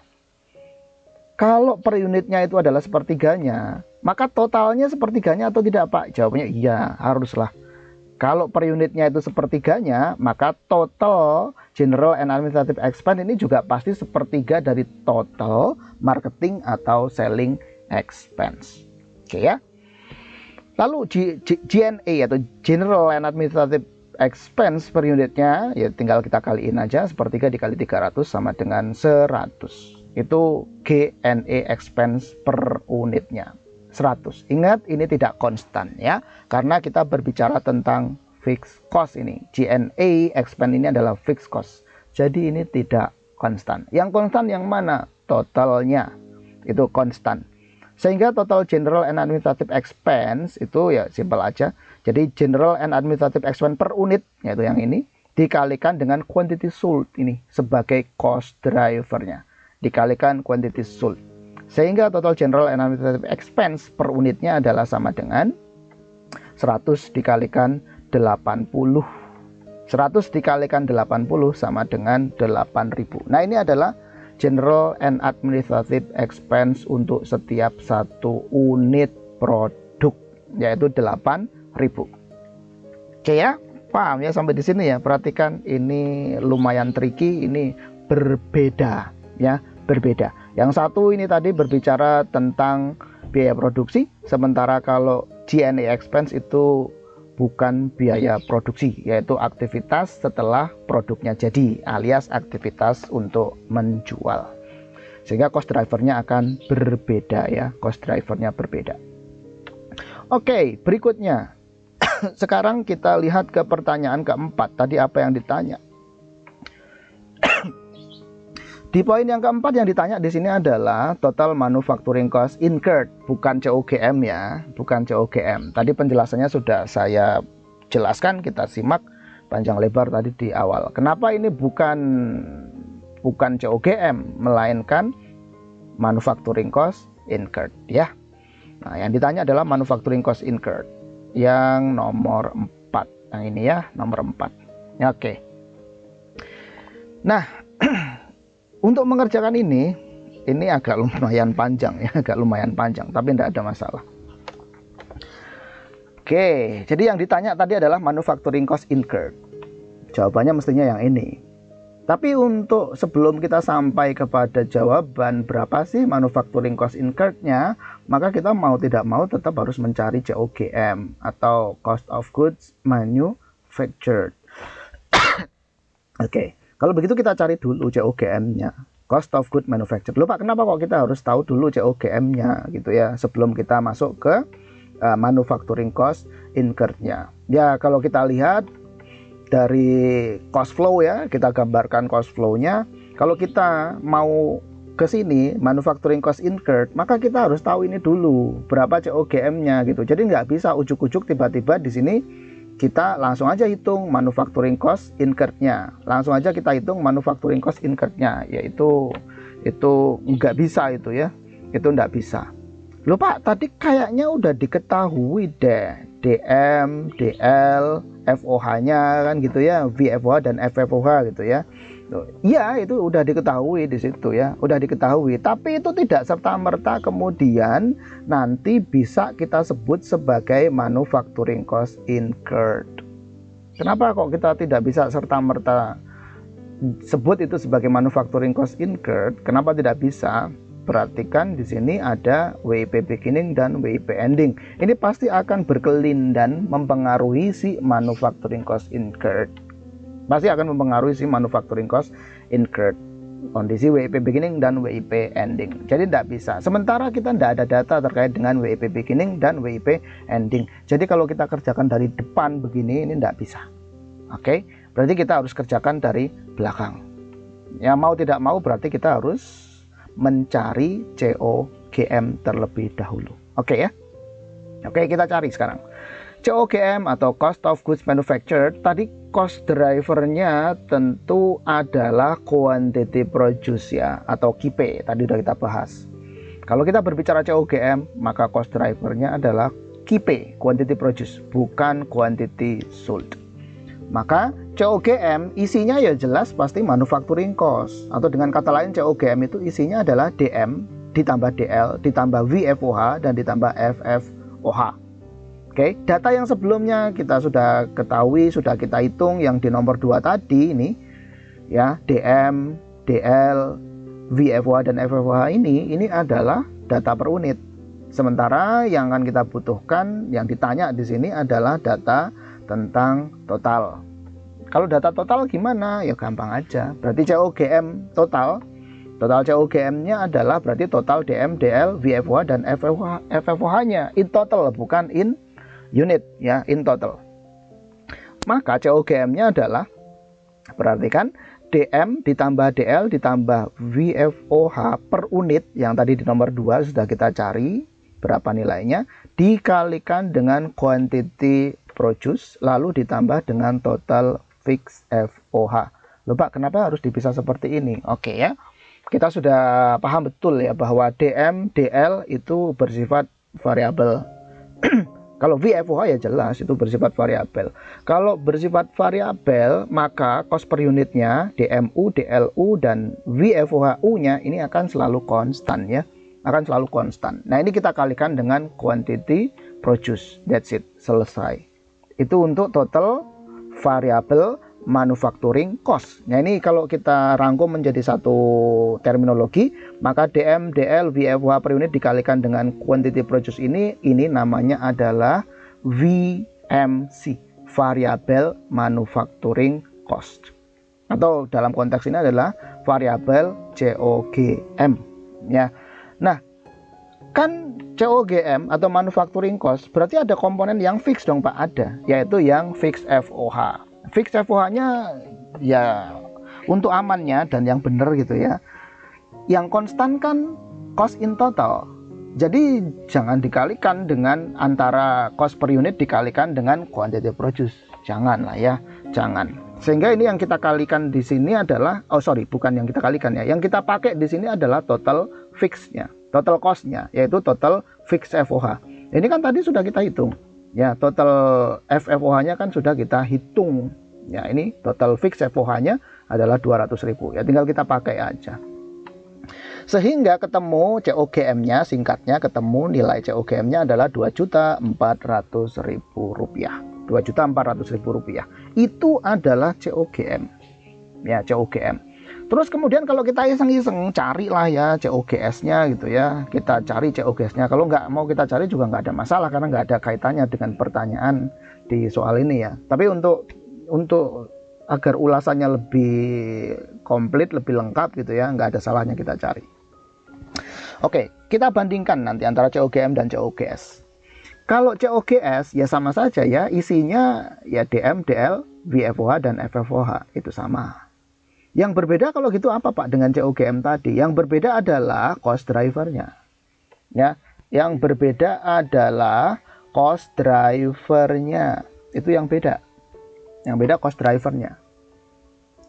Kalau per unitnya itu adalah sepertiganya, maka totalnya sepertiganya atau tidak Pak? Jawabannya iya, haruslah. Kalau per unitnya itu sepertiganya, maka total general and administrative expense ini juga pasti sepertiga dari total marketing atau selling expense. Oke ya. Lalu G&A atau General and Administrative Expense per unitnya, ya tinggal kita kaliin aja, 1/3 dikali 300 sama dengan 100. Itu G&A expense per unitnya, 100. Ingat, ini tidak konstan ya, karena kita berbicara tentang fixed cost ini. G&A expense ini adalah fixed cost. Jadi ini tidak konstan. Yang konstan yang mana? Totalnya. Itu konstan. Sehingga total general and administrative expense itu ya simpel aja. Jadi general and administrative expense per unit, yaitu yang ini, dikalikan dengan quantity sold ini sebagai cost drivernya. Dikalikan quantity sold. Sehingga total general and administrative expense per unitnya adalah sama dengan 100 dikalikan 80. 100 dikalikan 80 sama dengan 8.000. Nah, ini adalah General and Administrative Expense untuk setiap satu unit produk, yaitu 8.000. Oke ya, paham ya sampai di sini ya. Perhatikan, ini lumayan tricky, ini berbeda ya, berbeda. Yang satu ini tadi berbicara tentang biaya produksi, sementara kalau G&A expense itu bukan biaya produksi, yaitu aktivitas setelah produknya jadi, alias aktivitas untuk menjual. Sehingga cost drivernya akan berbeda ya, cost drivernya berbeda. Oke, berikutnya. Sekarang kita lihat ke pertanyaan keempat. Tadi apa yang ditanya? Di poin yang keempat yang ditanya di sini adalah total manufacturing cost incurred, bukan COGM ya, bukan COGM. Tadi penjelasannya sudah saya jelaskan, kita simak panjang lebar tadi di awal. Kenapa ini bukan COGM, melainkan manufacturing cost incurred ya. Nah, yang ditanya adalah manufacturing cost incurred yang nomor 4. Yang ini ya, nomor 4. Ya, oke. Nah, untuk mengerjakan ini agak lumayan panjang ya, agak lumayan panjang, tapi tidak ada masalah. Oke, jadi yang ditanya tadi adalah manufacturing cost incurred. Jawabannya mestinya yang ini. Tapi untuk sebelum kita sampai kepada jawaban berapa sih manufacturing cost incurred-nya, maka kita mau tidak mau tetap harus mencari COGM atau cost of goods manufactured. Oke. Kalau begitu kita cari dulu COGM-nya, cost of good manufactured. Lupa kenapa kok kita harus tahu dulu COGM-nya gitu ya, sebelum kita masuk ke manufacturing cost incurred-nya. Ya, kalau kita lihat dari cost flow ya, kita gambarkan cost flow-nya. Kalau kita mau ke sini manufacturing cost incurred, maka kita harus tahu ini dulu berapa COGM-nya gitu. Jadi nggak bisa ujuk-ujuk tiba-tiba di sini kita langsung aja hitung manufacturing cost incurred-nya. Langsung aja kita hitung manufacturing cost incurred-nya, yaitu nggak bisa itu ya. Itu nggak bisa. Lupa tadi kayaknya udah diketahui deh. DM, DL, FOH-nya kan gitu ya, VFOH dan FFOH gitu ya. Iya, itu udah diketahui di situ ya, udah diketahui. Tapi itu tidak serta-merta kemudian nanti bisa kita sebut sebagai manufacturing cost incurred. Kenapa kok kita tidak bisa serta-merta sebut itu sebagai manufacturing cost incurred? Kenapa tidak bisa? Perhatikan di sini ada WIP beginning dan WIP ending. Ini pasti akan berkelindan mempengaruhi si manufacturing cost incurred. Pasti akan mempengaruhi si manufacturing cost incurred. Kondisi WIP beginning dan WIP ending. Jadi tidak bisa. Sementara kita tidak ada data terkait dengan WIP beginning dan WIP ending. Jadi kalau kita kerjakan dari depan begini, ini tidak bisa. Oke, berarti kita harus kerjakan dari belakang. Ya mau tidak mau berarti kita harus mencari COGM terlebih dahulu. Oke ya. Oke, kita cari sekarang. COGM atau cost of goods manufactured, tadi cost drivernya tentu adalah quantity produce ya, atau QP, tadi udah kita bahas. Kalau kita berbicara COGM, maka cost drivernya adalah QP, quantity produce, bukan quantity sold. Maka COGM isinya ya jelas pasti manufacturing cost, atau dengan kata lain COGM itu isinya adalah DM ditambah DL ditambah VFOH dan ditambah FFOH. Oke, data yang sebelumnya kita sudah ketahui, sudah kita hitung yang di nomor 2 tadi ini ya, DM, DL, VFOH dan FFOH ini adalah data per unit. Sementara yang akan kita butuhkan, yang ditanya di sini adalah data tentang total. Kalau data total gimana? Ya gampang aja. Berarti COGM total COGM-nya adalah berarti total DM, DL, VFOH dan FFOH-nya in total, bukan in unit ya, in total. Maka COGM-nya adalah berarti kan DM ditambah DL ditambah VFOH per unit yang tadi di nomor 2 sudah kita cari berapa nilainya, dikalikan dengan quantity produce lalu ditambah dengan total fixed FOH. Loh Pak, kenapa harus dipisah seperti ini? Oke ya, kita sudah paham betul ya bahwa DM, DL itu bersifat variabel. Kalau VFOH ya jelas itu bersifat variabel. Kalau bersifat variabel, maka cost per unitnya DMU, DLU dan VFOH-nya ini akan selalu konstan ya. Akan selalu konstan. Nah, ini kita kalikan dengan quantity produce. That's it, selesai. Itu untuk total variable manufacturing cost. Nah, ini kalau kita rangkum menjadi satu terminologi, maka DM, DL, VFOH per unit dikalikan dengan quantity produce ini namanya adalah VMC, variable manufacturing cost. Atau dalam konteks ini adalah variable COGM ya. Nah, kan COGM atau manufacturing cost berarti ada komponen yang fix dong Pak, ada, yaitu yang fixed FOH. Fixed FOH-nya ya untuk amannya dan yang benar gitu ya. Yang konstan kan cost in total. Jadi jangan dikalikan dengan antara cost per unit dikalikan dengan quantity produce. Jangan lah ya, jangan. Sehingga ini yang kita kalikan di sini adalah, bukan yang kita kalikan ya. Yang kita pakai di sini adalah total fix-nya, total cost-nya, yaitu total fixed FOH. Ini kan tadi sudah kita hitung. Ya, total FFOH-nya kan sudah kita hitung. Ya, ini total fixed FOH-nya adalah 200.000. Ya, tinggal kita pakai aja. Sehingga ketemu COGM-nya, singkatnya ketemu nilai COGM-nya adalah Rp2.400.000. Rp2.400.000. Itu adalah COGM. Ya, COGM. Terus kemudian kalau kita iseng-iseng carilah ya COGS-nya gitu ya. Kita cari COGS-nya. Kalau nggak mau kita cari juga nggak ada masalah karena nggak ada kaitannya dengan pertanyaan di soal ini ya. Tapi untuk agar ulasannya lebih komplit, lebih lengkap gitu ya, nggak ada salahnya kita cari. Oke, kita bandingkan nanti antara COGM dan COGS. Kalau COGS ya sama saja ya, isinya ya DM, DL, VFOH dan FFOH itu sama. Yang berbeda kalau gitu apa Pak dengan COGM tadi? Yang berbeda adalah cost drivernya. Ya, yang berbeda adalah cost drivernya. Itu yang beda. Yang beda cost drivernya.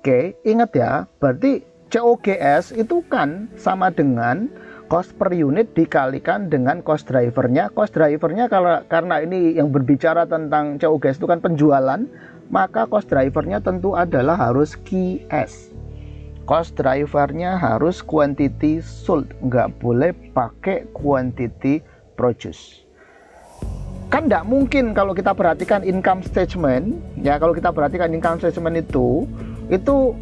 Oke, ingat ya, berarti COGS itu kan sama dengan cost per unit dikalikan dengan cost drivernya. Cost drivernya karena ini yang berbicara tentang COGS itu kan penjualan, maka cost drivernya tentu adalah harus QS. Cost drivernya harus quantity sold, nggak boleh pakai quantity produce. Kan nggak mungkin kalau kita perhatikan income statement, ya kalau kita perhatikan income statement itu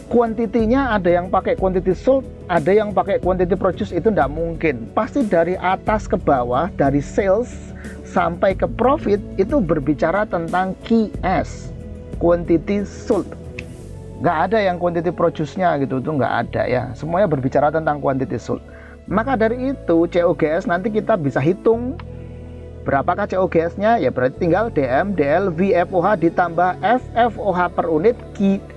kuantitinya ada yang pakai quantity sold, ada yang pakai quantity produce, itu nggak mungkin. Pasti dari atas ke bawah, dari sales sampai ke profit itu berbicara tentang QS, quantity sold. Nggak ada yang quantity produce-nya gitu, itu nggak ada ya. Semuanya berbicara tentang quantity sold. Maka dari itu COGS nanti kita bisa hitung berapakah COGS-nya, ya berarti tinggal DM, DL, VFOH ditambah FFOH per unit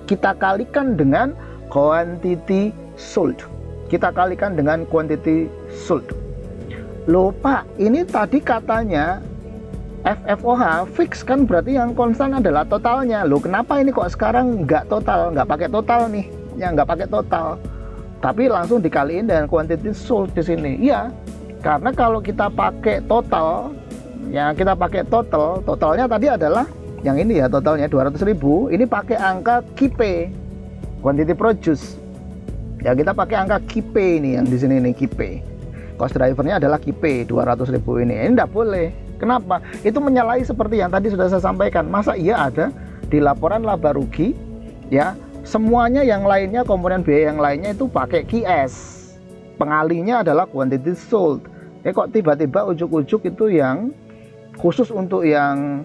kita kalikan dengan quantity sold. Kita kalikan dengan quantity sold. Loh Pak, ini tadi katanya FFOH fix kan, berarti yang konstan adalah totalnya. Loh kenapa ini kok sekarang nggak total, nggak pakai total nih? Ya nggak pakai total, tapi langsung dikaliin dengan quantity sold di sini. Iya, karena kalau kita pakai total, ya kita pakai totalnya tadi adalah yang ini ya, totalnya 200.000. Ini pakai angka KIP, quantity produce. Ya kita pakai angka KIP ini yang di sini nih, KIP. Cost drivernya adalah KIP 200.000 ini. Ini enggak boleh. Kenapa? Itu menyalahi seperti yang tadi sudah saya sampaikan. Masa iya ada di laporan laba rugi ya semuanya yang lainnya, komponen biaya yang lainnya itu pakai QS. Pengalinya adalah quantity sold. Kok tiba-tiba ujuk-ujuk itu yang khusus untuk yang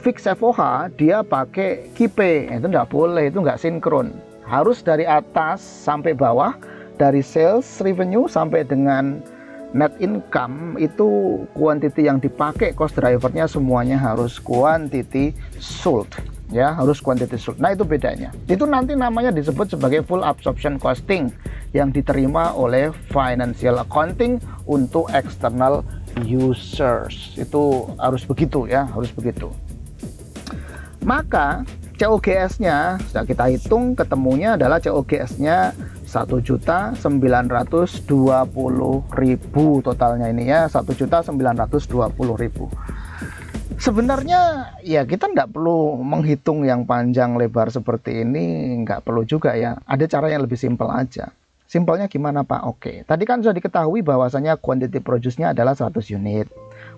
fix FOH dia pakai KIPE, itu nggak boleh, itu nggak sinkron. Harus dari atas sampai bawah, dari sales revenue sampai dengan net income, itu quantity yang dipakai cost drivernya semuanya harus quantity sold, ya, harus quantity sold. Nah, itu bedanya. Itu nanti namanya disebut sebagai full absorption costing yang diterima oleh financial accounting untuk external users. Itu harus begitu, ya, harus begitu. Maka COGS-nya sudah kita hitung, ketemunya adalah COGS-nya 1.920.000 totalnya ini, ya, 1.920.000. Sebenarnya ya kita nggak perlu menghitung yang panjang lebar seperti ini, nggak perlu juga, ya. Ada cara yang lebih simpel aja. Simpelnya gimana, Pak? Oke, tadi kan sudah diketahui bahwasanya quantity produce-nya adalah 100 unit,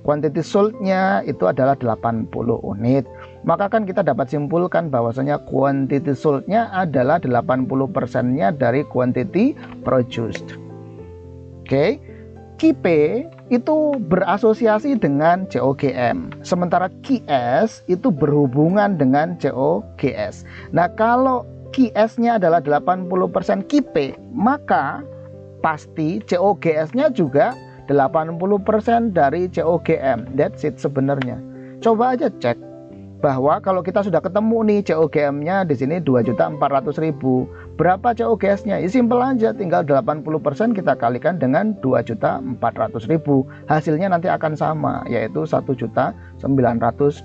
quantity sold-nya itu adalah 80 unit. Maka kan kita dapat simpulkan bahwasanya quantity sold-nya adalah 80%-nya dari quantity produced. Oke, KIPE itu berasosiasi dengan COGM, sementara QS itu berhubungan dengan COGS. Nah, kalau QS-nya adalah 80% KIPE, maka pasti COGS-nya juga 80% dari COGM. That's it sebenarnya. Coba aja cek bahwa kalau kita sudah ketemu nih COGM-nya di sini 2.400.000. Berapa COGS-nya? Ya simpel aja, tinggal 80% kita kalikan dengan 2.400.000. Hasilnya nanti akan sama, yaitu 1.920.000.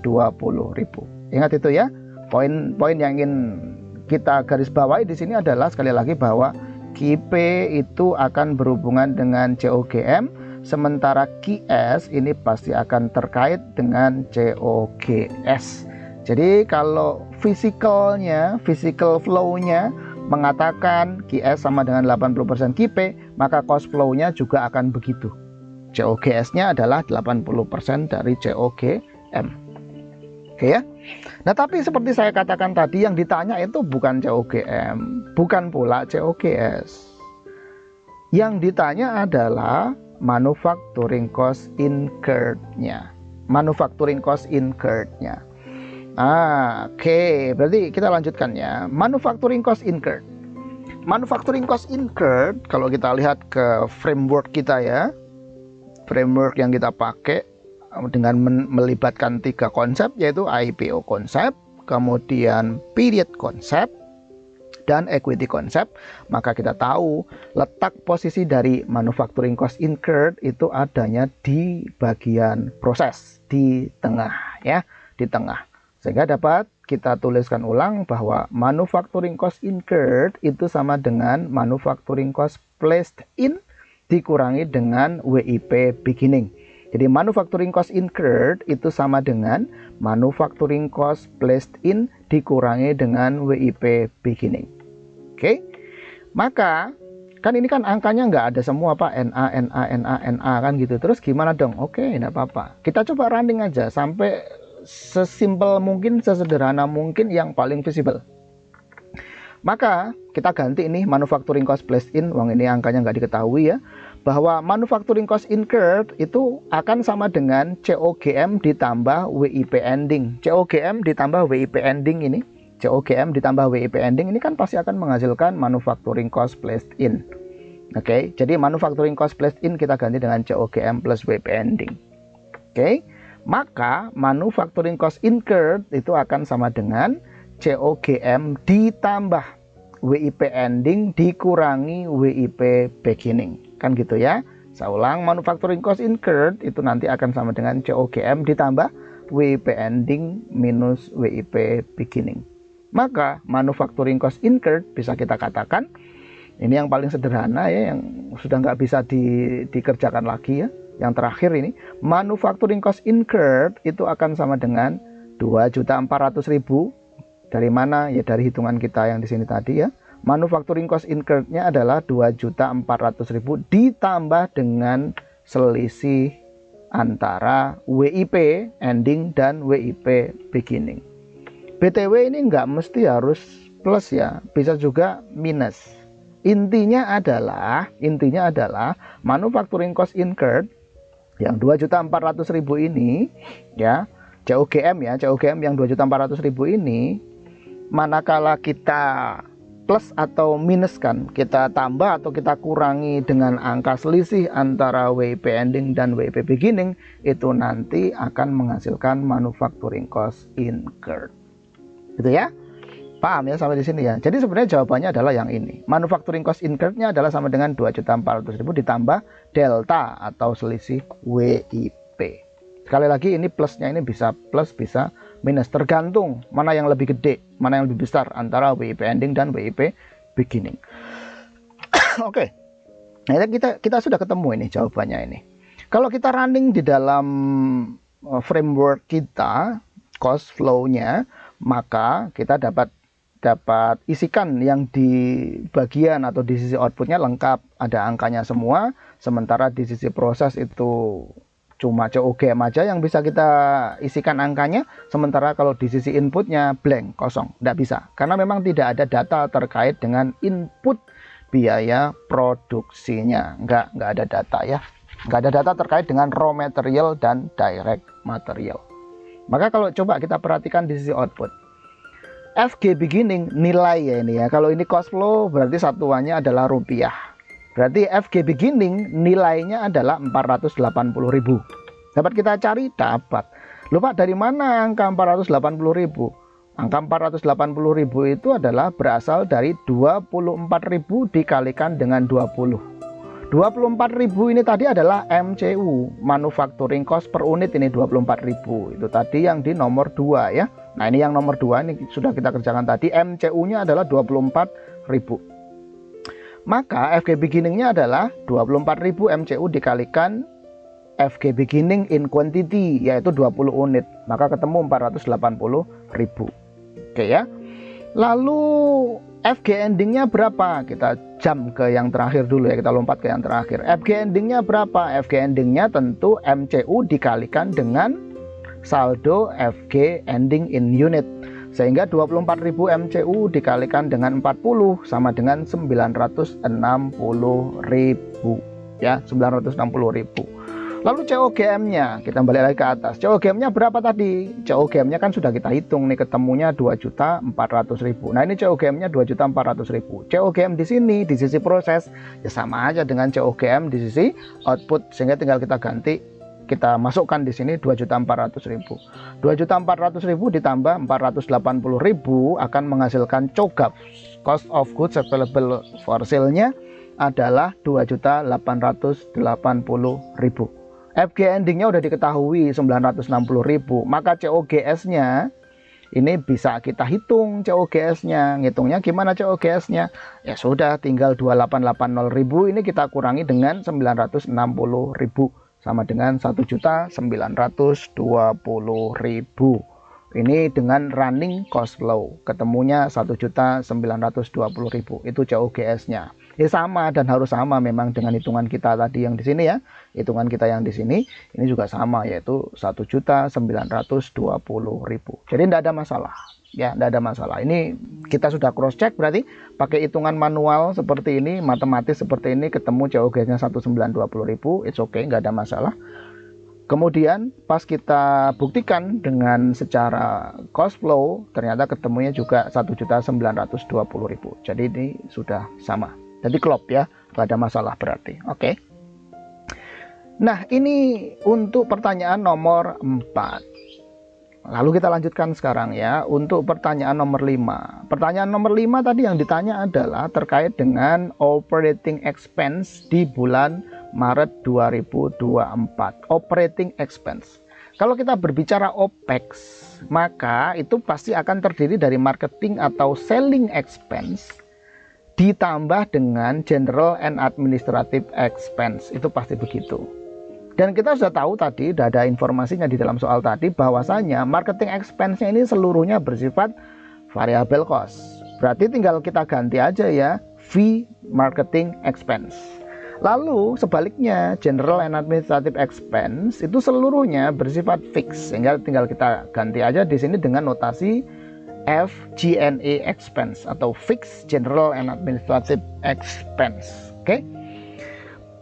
Ingat itu, ya. Poin-poin yang ingin kita garis bawahi di sini adalah sekali lagi bahwa KIPE itu akan berhubungan dengan COGM, sementara QS ini pasti akan terkait dengan COGS. Jadi kalau physical flow-nya mengatakan QS sama dengan 80% KIPE, maka cost flow-nya juga akan begitu. COGS-nya adalah 80% dari COGM. Oke, ya. Nah, tapi seperti saya katakan tadi, yang ditanya itu bukan COGM, bukan pula COGS. Yang ditanya adalah manufacturing cost incurred-nya. Manufacturing cost incurred-nya. Oke, berarti kita lanjutkan, ya. Manufacturing cost incurred. Manufacturing cost incurred, kalau kita lihat ke framework kita, ya. Framework yang kita pakai dengan melibatkan 3 konsep, yaitu IPO konsep, kemudian period konsep, dan equity konsep. Maka kita tahu letak posisi dari manufacturing cost incurred itu adanya di bagian proses, di tengah, ya, di tengah. Sehingga dapat kita tuliskan ulang bahwa manufacturing cost incurred itu sama dengan manufacturing cost placed in dikurangi dengan WIP beginning. Jadi manufacturing cost incurred itu sama dengan manufacturing cost placed in dikurangi dengan WIP beginning. Oke, maka kan ini kan angkanya nggak ada semua, Pak. NA kan gitu. Terus gimana dong? Oke, nggak apa-apa. Kita coba running aja sampai sesimpel mungkin, sesederhana mungkin, yang paling visible. Maka kita ganti ini manufacturing cost placed in, uang ini angkanya nggak diketahui, ya, bahwa manufacturing cost incurred itu akan sama dengan COGM ditambah WIP ending. COGM ditambah WIP ending ini, COGM ditambah WIP ending ini kan pasti akan menghasilkan manufacturing cost placed in. Oke, jadi manufacturing cost placed in kita ganti dengan COGM plus WIP ending. Oke, maka manufacturing cost incurred itu akan sama dengan COGM ditambah WIP ending dikurangi WIP beginning. Kan gitu, ya. Saya ulang, manufacturing cost incurred itu nanti akan sama dengan COGM ditambah WIP ending minus WIP beginning. Maka manufacturing cost incurred bisa kita katakan, ini yang paling sederhana, ya, yang sudah nggak bisa dikerjakan lagi, ya. Yang terakhir ini, manufacturing cost incurred itu akan sama dengan 2.400.000. Dari mana? Ya dari hitungan kita yang di sini tadi, ya. Manufacturing cost incurred-nya adalah 2.400.000 ditambah dengan selisih antara WIP ending dan WIP beginning. BTW ini nggak mesti harus plus, ya, bisa juga minus. Intinya adalah manufacturing cost incurred yang 2.400.000 ini ya, COGM yang 2.400.000 ini, manakala kita plus atau minuskan, kita tambah atau kita kurangi dengan angka selisih antara WIP ending dan WIP beginning, itu nanti akan menghasilkan manufacturing cost incurred. Gitu ya. Paham ya sampai di sini ya. Jadi sebenarnya jawabannya adalah yang ini. Manufacturing cost incurred-nya adalah sama dengan 2.400.000 ditambah delta atau selisih WIP. Sekali lagi ini plusnya ini bisa plus bisa minus, tergantung mana yang lebih gede, mana yang lebih besar antara WIP ending dan WIP beginning. Oke. Nah, kita sudah ketemu ini jawabannya ini. Kalau kita running di dalam framework kita cost flow-nya, maka kita dapat isikan yang di bagian atau di sisi outputnya lengkap, ada angkanya semua, sementara di sisi proses itu cuma COGM aja yang bisa kita isikan angkanya, sementara kalau di sisi inputnya blank, kosong, tidak bisa, karena memang tidak ada data terkait dengan input biaya produksinya, nggak ada data ya, nggak ada data terkait dengan raw material dan direct material. Maka kalau coba kita perhatikan di sisi output, FG beginning nilai ya ini ya. Kalau ini cost flow berarti satuannya adalah rupiah. Berarti FG beginning nilainya adalah 480.000. Dapat kita cari? Dapat. Lupa dari mana angka 480.000? Angka 480.000 itu adalah berasal dari 24.000 dikalikan dengan 20. 24.000 ini tadi adalah MCU, manufacturing cost per unit, ini 24.000. Itu tadi yang di nomor 2 ya. Nah, ini yang nomor 2 ini sudah kita kerjakan tadi, MCU-nya adalah 24.000. Maka FG beginning-nya adalah 24.000 MCU dikalikan FG beginning in quantity, yaitu 20 unit. Maka ketemu 480.000. Oke ya. Lalu FG endingnya berapa? Kita jump ke yang terakhir dulu ya, kita lompat ke yang terakhir. FG endingnya berapa? FG endingnya tentu MCU dikalikan dengan saldo FG ending in unit, sehingga 24.000 MCU dikalikan dengan 40 sama dengan 960.000 ya, 960.000. Lalu COGM-nya, kita balik lagi ke atas. COGM-nya berapa tadi? COGM-nya kan sudah kita hitung nih, ketemunya 2.400.000. Nah, ini COGM-nya 2.400.000. COGM di sini di sisi proses ya sama aja dengan COGM di sisi output, sehingga tinggal kita ganti, kita masukkan di sini 2.400.000. 2.400.000 ditambah 480.000 akan menghasilkan COGAF, cost of goods available for sale-nya adalah 2.880.000. FG endingnya udah diketahui 960.000, maka COGS-nya ini bisa kita hitung. COGS-nya, ngitungnya gimana COGS-nya? Ya sudah, tinggal 2.880.000 ini kita kurangi dengan 960.000 sama dengan 1.920.000. Ini dengan running cost flow, ketemunya 1.920.000, itu COGS-nya. Ya sama, dan harus sama memang dengan hitungan kita tadi yang di sini ya. Hitungan kita yang di sini ini juga sama, yaitu 1.920.000. Jadi tidak ada masalah ya, tidak ada masalah. Ini kita sudah cross check, berarti pakai hitungan manual seperti ini, matematis seperti ini, ketemu COGS-nya 1.920.000, it's okay, nggak ada masalah. Kemudian pas kita buktikan dengan secara cost flow, ternyata ketemunya juga 1.920.000. Jadi ini sudah sama. Jadi klop ya, nggak ada masalah berarti. Oke. Nah, ini untuk pertanyaan nomor 4. Lalu kita lanjutkan sekarang ya untuk pertanyaan nomor 5. Pertanyaan nomor 5 tadi yang ditanya adalah terkait dengan operating expense di bulan Maret 2024. Operating expense. Kalau kita berbicara OPEX, maka itu pasti akan terdiri dari marketing atau selling expense ditambah dengan general and administrative expense. Itu pasti begitu. Dan kita sudah tahu tadi, sudah ada informasinya di dalam soal tadi, bahwasanya marketing expense-nya ini seluruhnya bersifat variable cost. Berarti tinggal kita ganti aja ya, V marketing expense. Lalu sebaliknya, general and administrative expense itu seluruhnya bersifat fix, sehingga tinggal kita ganti aja di sini dengan notasi FG&A expense atau Fixed General and Administrative Expense. Oke.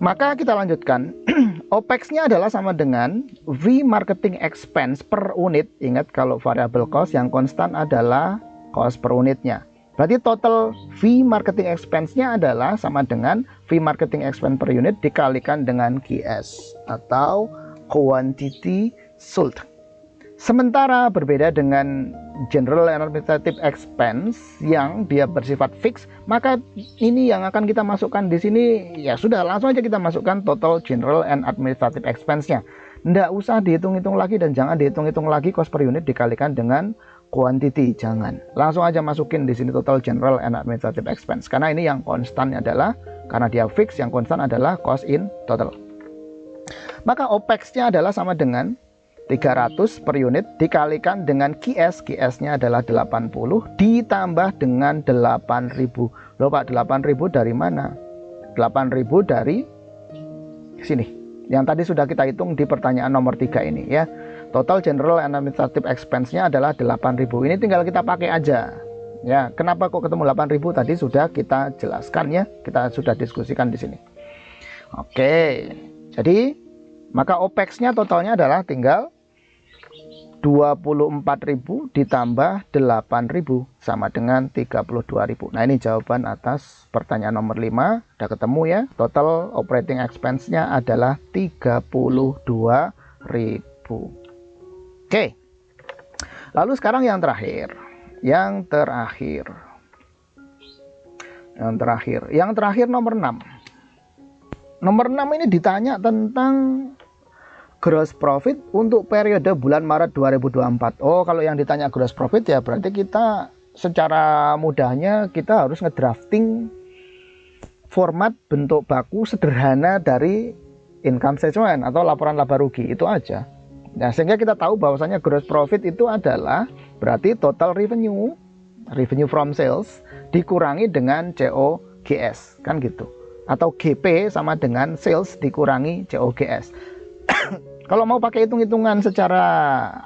Maka kita lanjutkan. OPEX-nya adalah sama dengan V marketing expense per unit. Ingat kalau variable cost yang konstan adalah cost per unitnya. Berarti total V marketing expense-nya adalah sama dengan V marketing expense per unit dikalikan dengan QS atau quantity sold. Sementara berbeda dengan General and Administrative Expense yang dia bersifat fix, maka ini yang akan kita masukkan di sini. Ya sudah, langsung aja kita masukkan total General and Administrative Expense-nya. Nggak usah dihitung-hitung lagi dan jangan dihitung-hitung lagi cost per unit dikalikan dengan quantity, jangan. Langsung aja masukin di sini total General and Administrative Expense. Karena ini yang konstan adalah, karena dia fix, yang konstan adalah cost in total. Maka OPEX-nya adalah sama dengan 300 per unit dikalikan dengan QS. QS-nya adalah 80 ditambah dengan 8.000. Loh Pak, 8.000 dari mana? 8.000 dari sini. Yang tadi sudah kita hitung di pertanyaan nomor 3 ini ya. Total General and Administrative Expense-nya adalah 8.000. Ini tinggal kita pakai aja. Ya, kenapa kok ketemu 8.000 tadi sudah kita jelaskan ya. Kita sudah diskusikan di sini. Oke. Jadi maka OPEX-nya totalnya adalah tinggal 24.000 ditambah 8.000 sama dengan 32.000. Nah, ini jawaban atas pertanyaan nomor 5. Udah ketemu ya. Total operating expense-nya adalah 32.000. Oke. Lalu sekarang yang terakhir. Yang terakhir nomor 6. Nomor 6 ini ditanya tentang gross profit untuk periode bulan Maret 2024. Oh, kalau yang ditanya gross profit ya berarti kita secara mudahnya kita harus ngedrafting format bentuk baku sederhana dari income statement atau laporan laba rugi, itu aja. Nah, sehingga kita tahu bahwasanya gross profit itu adalah berarti total revenue from sales dikurangi dengan COGS, kan gitu. Atau GP sama dengan sales dikurangi COGS. Kalau mau pakai hitung-hitungan secara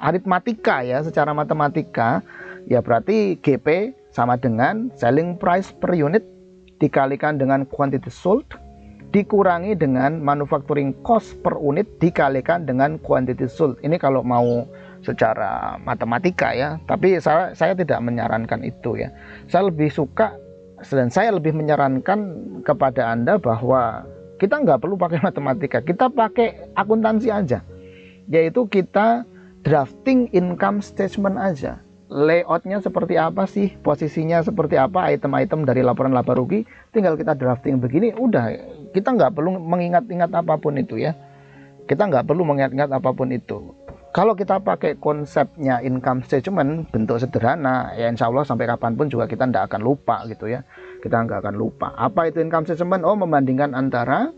aritmatika ya, secara matematika, ya berarti GP sama dengan selling price per unit dikalikan dengan quantity sold dikurangi dengan manufacturing cost per unit dikalikan dengan quantity sold. Ini kalau mau secara matematika ya, tapi saya tidak menyarankan itu ya. Saya lebih suka dan saya lebih menyarankan kepada Anda bahwa kita nggak perlu pakai matematika, kita pakai akuntansi aja, yaitu kita drafting income statement aja. Layoutnya seperti apa sih, posisinya seperti apa, item-item dari laporan laba rugi, tinggal kita drafting begini, udah. Kita nggak perlu mengingat-ingat apapun itu ya. Kita nggak perlu mengingat-ingat apapun itu. Kalau kita pakai konsepnya income statement bentuk sederhana, ya insya Allah sampai kapanpun juga kita nggak akan lupa gitu ya. Kita nggak akan lupa. Apa itu income statement? Oh, membandingkan antara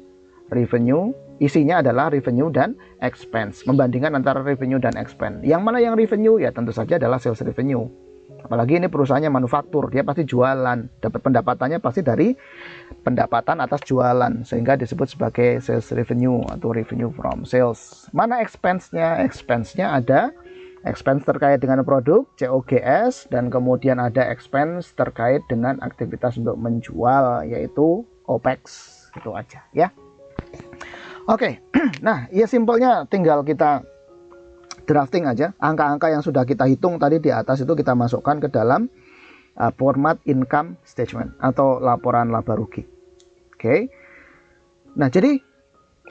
revenue, isinya adalah revenue dan expense. Membandingkan antara revenue dan expense. Yang mana yang revenue? Ya tentu saja adalah sales revenue. Apalagi ini perusahaannya manufaktur, dia pasti jualan. Dapat pendapatannya pasti dari pendapatan atas jualan, sehingga disebut sebagai sales revenue atau revenue from sales. Mana expense-nya? Expense-nya ada expense terkait dengan produk, COGS, dan kemudian ada expense terkait dengan aktivitas untuk menjual, yaitu OPEX. Itu aja ya. Oke, nah ya simpelnya tinggal kita drafting aja. Angka-angka yang sudah kita hitung tadi di atas itu kita masukkan ke dalam format income statement atau laporan laba rugi. Oke. Nah, jadi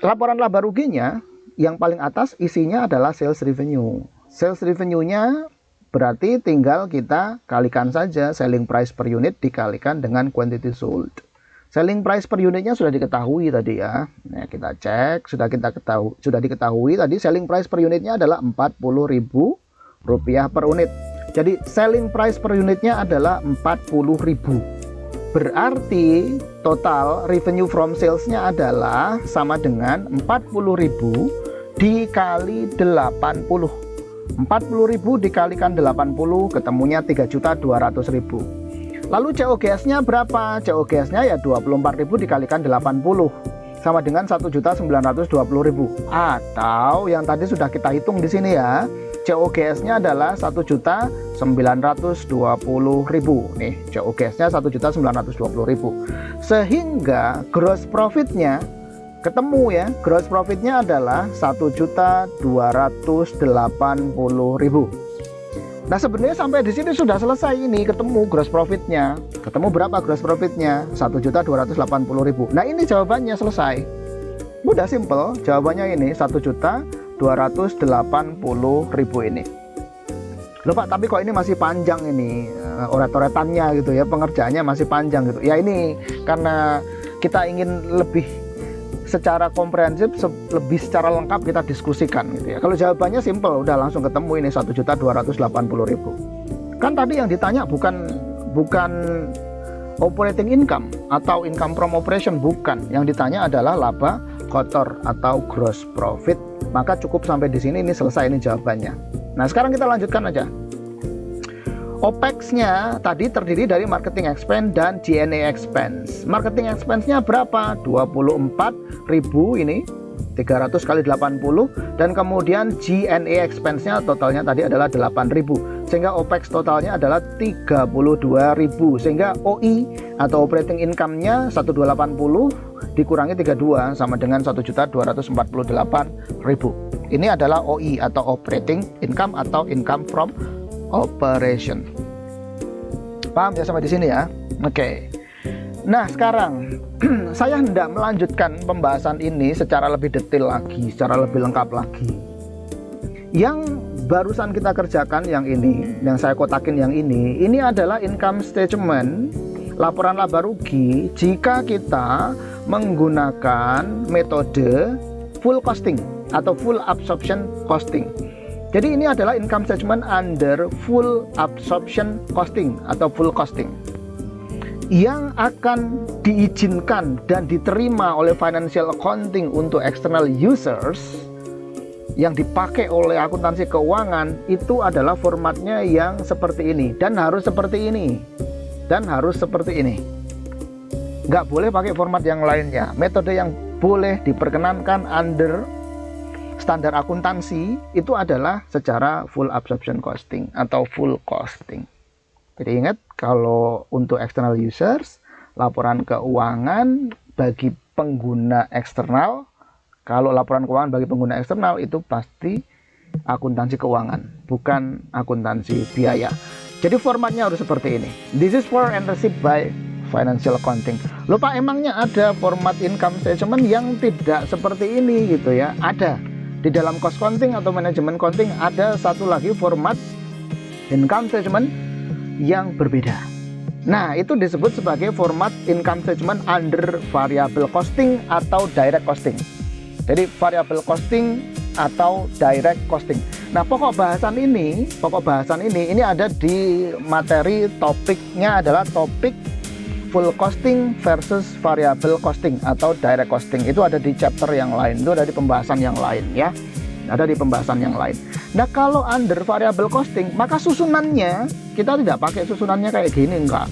laporan laba ruginya yang paling atas isinya adalah sales revenue. Sales revenue-nya berarti tinggal kita kalikan saja selling price per unit dikalikan dengan quantity sold. Selling price per unitnya sudah diketahui tadi ya. Nah, kita cek, sudah diketahui tadi selling price per unitnya adalah Rp40.000 per unit. Jadi selling price per unitnya adalah 40.000. Berarti total revenue from sales-nya adalah sama dengan 40.000 dikali 80. 40.000 dikalikan 80 ketemunya 3.200.000. Lalu COGS-nya berapa? COGS-nya ya 24.000 dikalikan 80 sama dengan 1.920.000. Atau yang tadi sudah kita hitung di sini ya, COGS-nya adalah 1.920.000. Nih, COGS-nya 1.920.000. Sehingga gross profit-nya ketemu ya, gross profit-nya adalah 1.280.000. Nah, sebenarnya sampai di sini sudah selesai ini, ketemu gross profit-nya. Ketemu berapa gross profit-nya? 1.280.000. Nah, ini jawabannya selesai. Mudah, simple. Jawabannya ini 1.280.000 ini. Loh Pak, tapi kok ini masih panjang ini oret-oretannya gitu ya, pengerjaannya masih panjang gitu. Ya ini karena kita ingin lebih secara komprehensif, lebih secara lengkap kita diskusikan gitu ya. Kalau jawabannya simple, udah langsung ketemu ini 1.280.000. Kan tadi yang ditanya bukan operating income atau income from operation, bukan. Yang ditanya adalah laba kotor atau gross profit. Maka cukup sampai di sini, ini selesai, ini jawabannya. Nah, sekarang kita lanjutkan aja. OPEX-nya tadi terdiri dari marketing expense dan G&A expense. Marketing expense-nya berapa? 24.000 ini, 300 kali 80, dan kemudian G&A expense-nya totalnya tadi adalah 8.000. Sehingga OPEX totalnya adalah 32.000. Sehingga OI atau operating income-nya 1.280 dikurangi 32 sama dengan 1.248.000. Ini adalah OI atau operating income atau income from operation. Paham ya sampai di sini ya? Oke. Nah, sekarang saya hendak melanjutkan pembahasan ini secara lebih detail lagi, secara lebih lengkap lagi. Yang barusan kita kerjakan yang ini, yang saya kotakin yang ini adalah income statement, laporan laba rugi jika kita menggunakan metode full costing atau full absorption costing. Jadi ini adalah income statement under full absorption costing atau full costing yang akan diizinkan dan diterima oleh financial accounting untuk external users, yang dipakai oleh akuntansi keuangan. Itu adalah formatnya yang seperti ini dan harus seperti ini dan harus seperti ini. Nggak boleh pakai format yang lainnya. Metode yang boleh diperkenankan under standar akuntansi itu adalah secara full absorption costing atau full costing. Jadi ingat, kalau untuk external users, laporan keuangan bagi pengguna eksternal, kalau laporan keuangan bagi pengguna eksternal itu pasti akuntansi keuangan, bukan akuntansi biaya. Jadi formatnya harus seperti ini. This is for and received by financial accounting. Loh Pak, emangnya ada format income statement yang tidak seperti ini gitu ya? Ada. Di dalam cost counting atau manajemen counting ada satu lagi format income statement yang berbeda. Nah, itu disebut sebagai format income statement under variable costing atau direct costing. Jadi variable costing atau direct costing. Nah, pokok bahasan ini ada di materi, topiknya adalah topik full costing versus variable costing atau direct costing. Itu ada di chapter yang lain, itu ada di pembahasan yang lain ya. Ada di pembahasan yang lain. Nah, kalau under variable costing, maka susunannya kita tidak pakai susunannya kayak gini, enggak.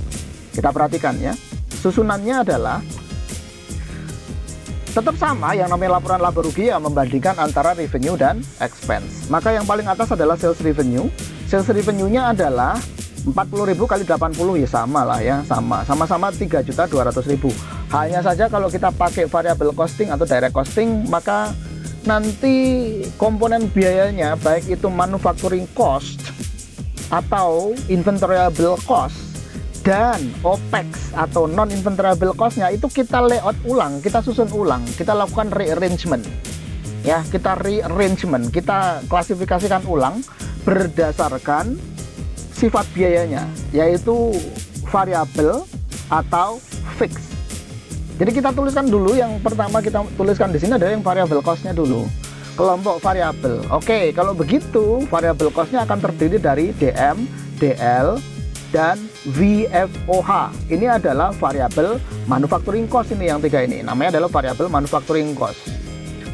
Kita perhatikan ya. Susunannya adalah tetap sama, yang namanya laporan laba rugi ya, membandingkan antara revenue dan expense. Maka yang paling atas adalah sales revenue. Sales revenue-nya adalah 40.000 kali 80 ya sama lah ya, sama-sama 3.200.000. Hanya saja kalau kita pakai variable costing atau direct costing, maka nanti komponen biayanya baik itu manufacturing cost atau inventoriable cost dan OPEX atau non inventoriable cost-nya itu kita layout ulang, kita susun ulang, kita lakukan rearrangement. Ya, kita rearrangement, kita klasifikasikan ulang berdasarkan sifat biayanya, yaitu variabel atau fix. Jadi kita tuliskan dulu, yang pertama kita tuliskan di sini adalah yang variable cost-nya dulu. Kelompok variabel. Oke, kalau begitu variable cost-nya akan terdiri dari DM, DL, dan VFOH. Ini adalah variabel manufacturing cost, ini yang tiga ini. Namanya adalah variabel manufacturing cost.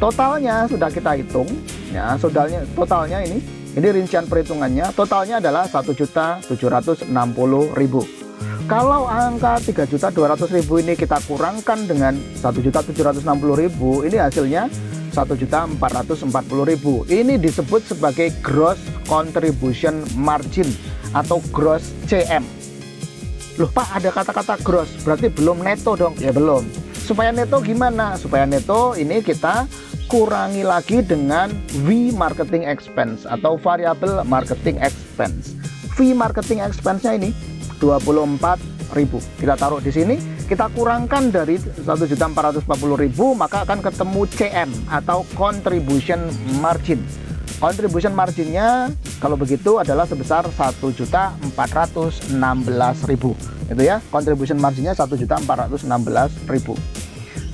Totalnya sudah kita hitung, ya, totalnya ini rincian perhitungannya, totalnya adalah 1.760.000. Kalau angka 3.200.000 ini kita kurangkan dengan 1.760.000, ini hasilnya 1.440.000. Ini disebut sebagai gross contribution margin atau gross CM. Loh Pak, ada kata-kata gross, berarti belum neto dong? Ya belum. Supaya neto gimana? Supaya neto ini kita kurangi lagi dengan V marketing expense atau variable marketing expense. V marketing expense-nya ini 24.000. Kita taruh di sini, kita kurangkan dari 1.440.000, maka akan ketemu CM atau contribution margin. Contribution marginnya kalau begitu adalah sebesar 1.416.000. Itu ya, contribution marginnya 1.416.000.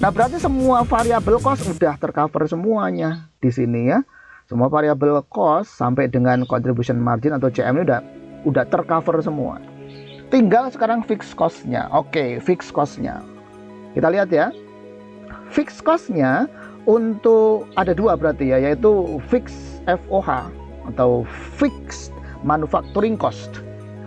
Nah, berarti semua variable cost udah tercover semuanya di sini ya. Semua variable cost sampai dengan contribution margin atau CM ini udah tercover semua. Tinggal sekarang fixed cost-nya. Oke, fixed cost-nya. Kita lihat ya. Fixed cost-nya untuk ada dua berarti ya, yaitu fixed FOH atau fixed manufacturing cost,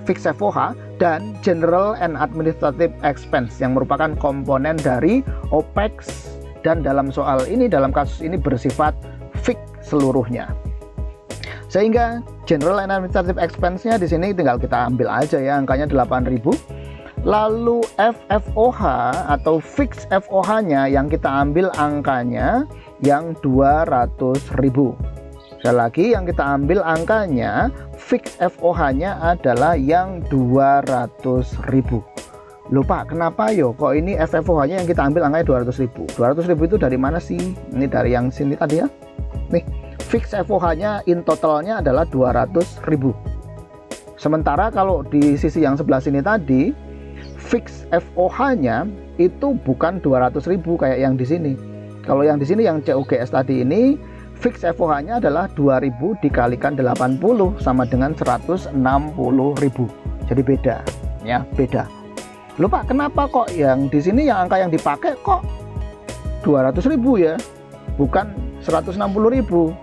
fixed FOH, dan general and administrative expense yang merupakan komponen dari OPEX, dan dalam soal ini, dalam kasus ini bersifat fixed seluruhnya. Sehingga general and administrative expense-nya di sini tinggal kita ambil aja ya, angkanya 8.000. Lalu FFOH atau fixed FOH-nya yang kita ambil angkanya yang 200.000. Sekali lagi, yang kita ambil angkanya fixed FOH-nya adalah yang 200.000. Loh Pak, kenapa yo? Kok ini FFOH-nya yang kita ambil angkanya 200.000? 200.000 itu dari mana sih? Ini dari yang sini tadi ya. Nih, fixed FOH-nya in totalnya adalah 200.000. Sementara kalau di sisi yang sebelah sini tadi, fixed FOH-nya itu bukan 200.000 kayak yang di sini. Kalau yang di sini yang COGS tadi ini, fixed FOH-nya adalah 2.000 dikalikan 80 sama dengan 160.000. Jadi beda, ya, beda. Loh Pak, kenapa kok yang di sini yang angka yang dipakai kok 200.000 ya, bukan 160.000?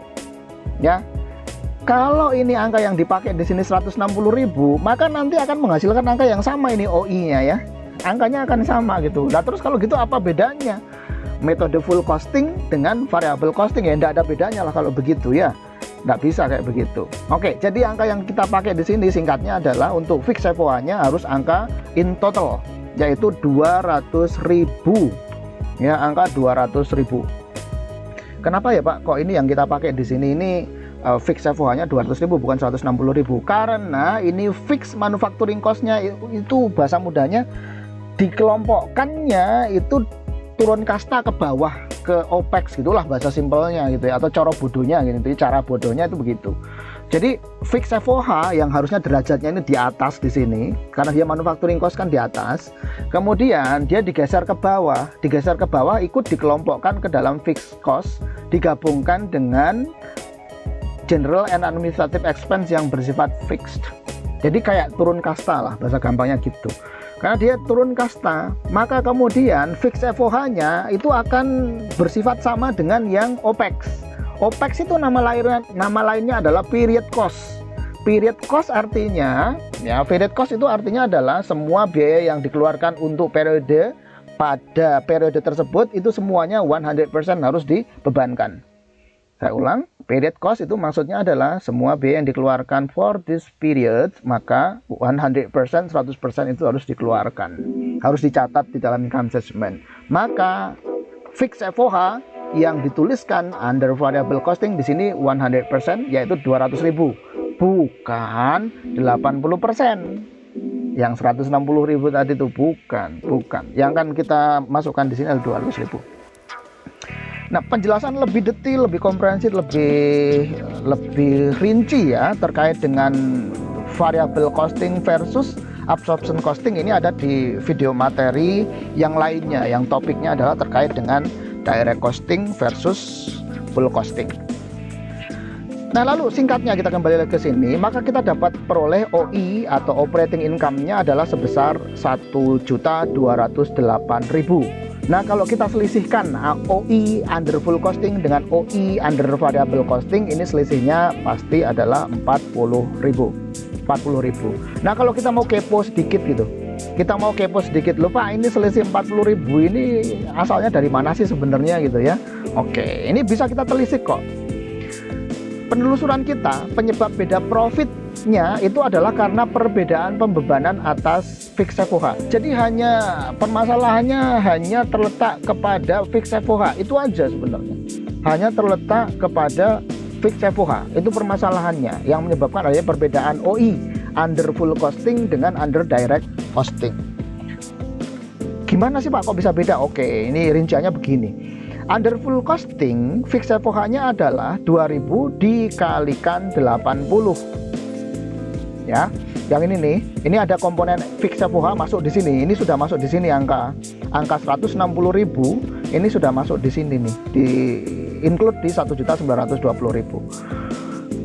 Ya. Kalau ini angka yang dipakai di sini 160.000, maka nanti akan menghasilkan angka yang sama ini OI-nya ya. Angkanya akan sama gitu. Nah, terus kalau gitu apa bedanya? Metode full costing dengan variable costing ya, tidak ada bedanya lah kalau begitu ya. Nggak bisa kayak begitu. Oke, jadi angka yang kita pakai di sini singkatnya adalah untuk fixed FOH-nya harus angka in total, yaitu 200.000. Ya, angka 200.000. Kenapa ya Pak? Kok ini yang kita pakai di sini ini fixed FOH-nya 200.000 bukan 160.000? Karena ini fixed manufacturing cost-nya itu bahasa mudanya dikelompokkannya itu turun kasta ke bawah ke OPEX gitulah bahasa simpelnya gitu ya, atau cara bodohnya gitu. Cara bodohnya itu begitu. Jadi fixed FOH yang harusnya derajatnya ini di atas di sini karena dia manufacturing cost kan di atas. Kemudian dia digeser ke bawah ikut dikelompokkan ke dalam fixed cost, digabungkan dengan general and administrative expense yang bersifat fixed. Jadi kayak turun kasta lah bahasa gampangnya gitu. Karena dia turun kasta, maka kemudian fixed FOH-nya itu akan bersifat sama dengan yang OPEX. OPEX itu nama lainnya adalah period cost. Period cost artinya, ya, period cost itu artinya adalah semua biaya yang dikeluarkan untuk periode pada periode tersebut itu semuanya 100% harus dibebankan. Saya ulang, period cost itu maksudnya adalah semua biaya yang dikeluarkan for this period, maka 100%, 100% itu harus dikeluarkan. Harus dicatat di dalam income statement. Maka fixed FOH yang dituliskan under variable costing di sini 100% yaitu 200.000, bukan 80%. Yang 160.000 tadi itu bukan. Yang kan kita masukkan di sini adalah 200.000. Nah, penjelasan lebih detail, lebih komprehensif, lebih rinci ya terkait dengan variable costing versus absorption costing ini ada di video materi yang lainnya, yang topiknya adalah terkait dengan direct costing versus full costing. Nah, lalu singkatnya kita kembali lagi ke sini, maka kita dapat peroleh OI atau operating income-nya adalah sebesar 1.208.000. Nah, kalau kita selisihkan OI under full costing dengan OI under variable costing, ini selisihnya pasti adalah 40.000. Nah, kalau kita mau kepo sedikit gitu, kita mau kepo sedikit, loh Pak, ini selisih 40.000 ini asalnya dari mana sih sebenarnya gitu ya. Oke, ini bisa kita telisik kok. Penelusuran kita, penyebab beda profitnya itu adalah karena perbedaan pembebanan atas fixed FOH. Jadi permasalahannya hanya terletak kepada fixed FOH, itu aja sebenarnya. Hanya terletak kepada fixed FOH, itu permasalahannya yang menyebabkan adanya perbedaan OI, under full costing dengan under direct costing. Gimana sih Pak kok bisa beda? Oke, ini rinciannya begini. Under full costing, fixed FOH-nya adalah 2000 dikalikan 80. Ya, yang ini nih, ini ada komponen fixed FOH masuk di sini. Ini sudah masuk di sini angka 160.000. Ini sudah masuk di sini nih, di include di 1.920.000.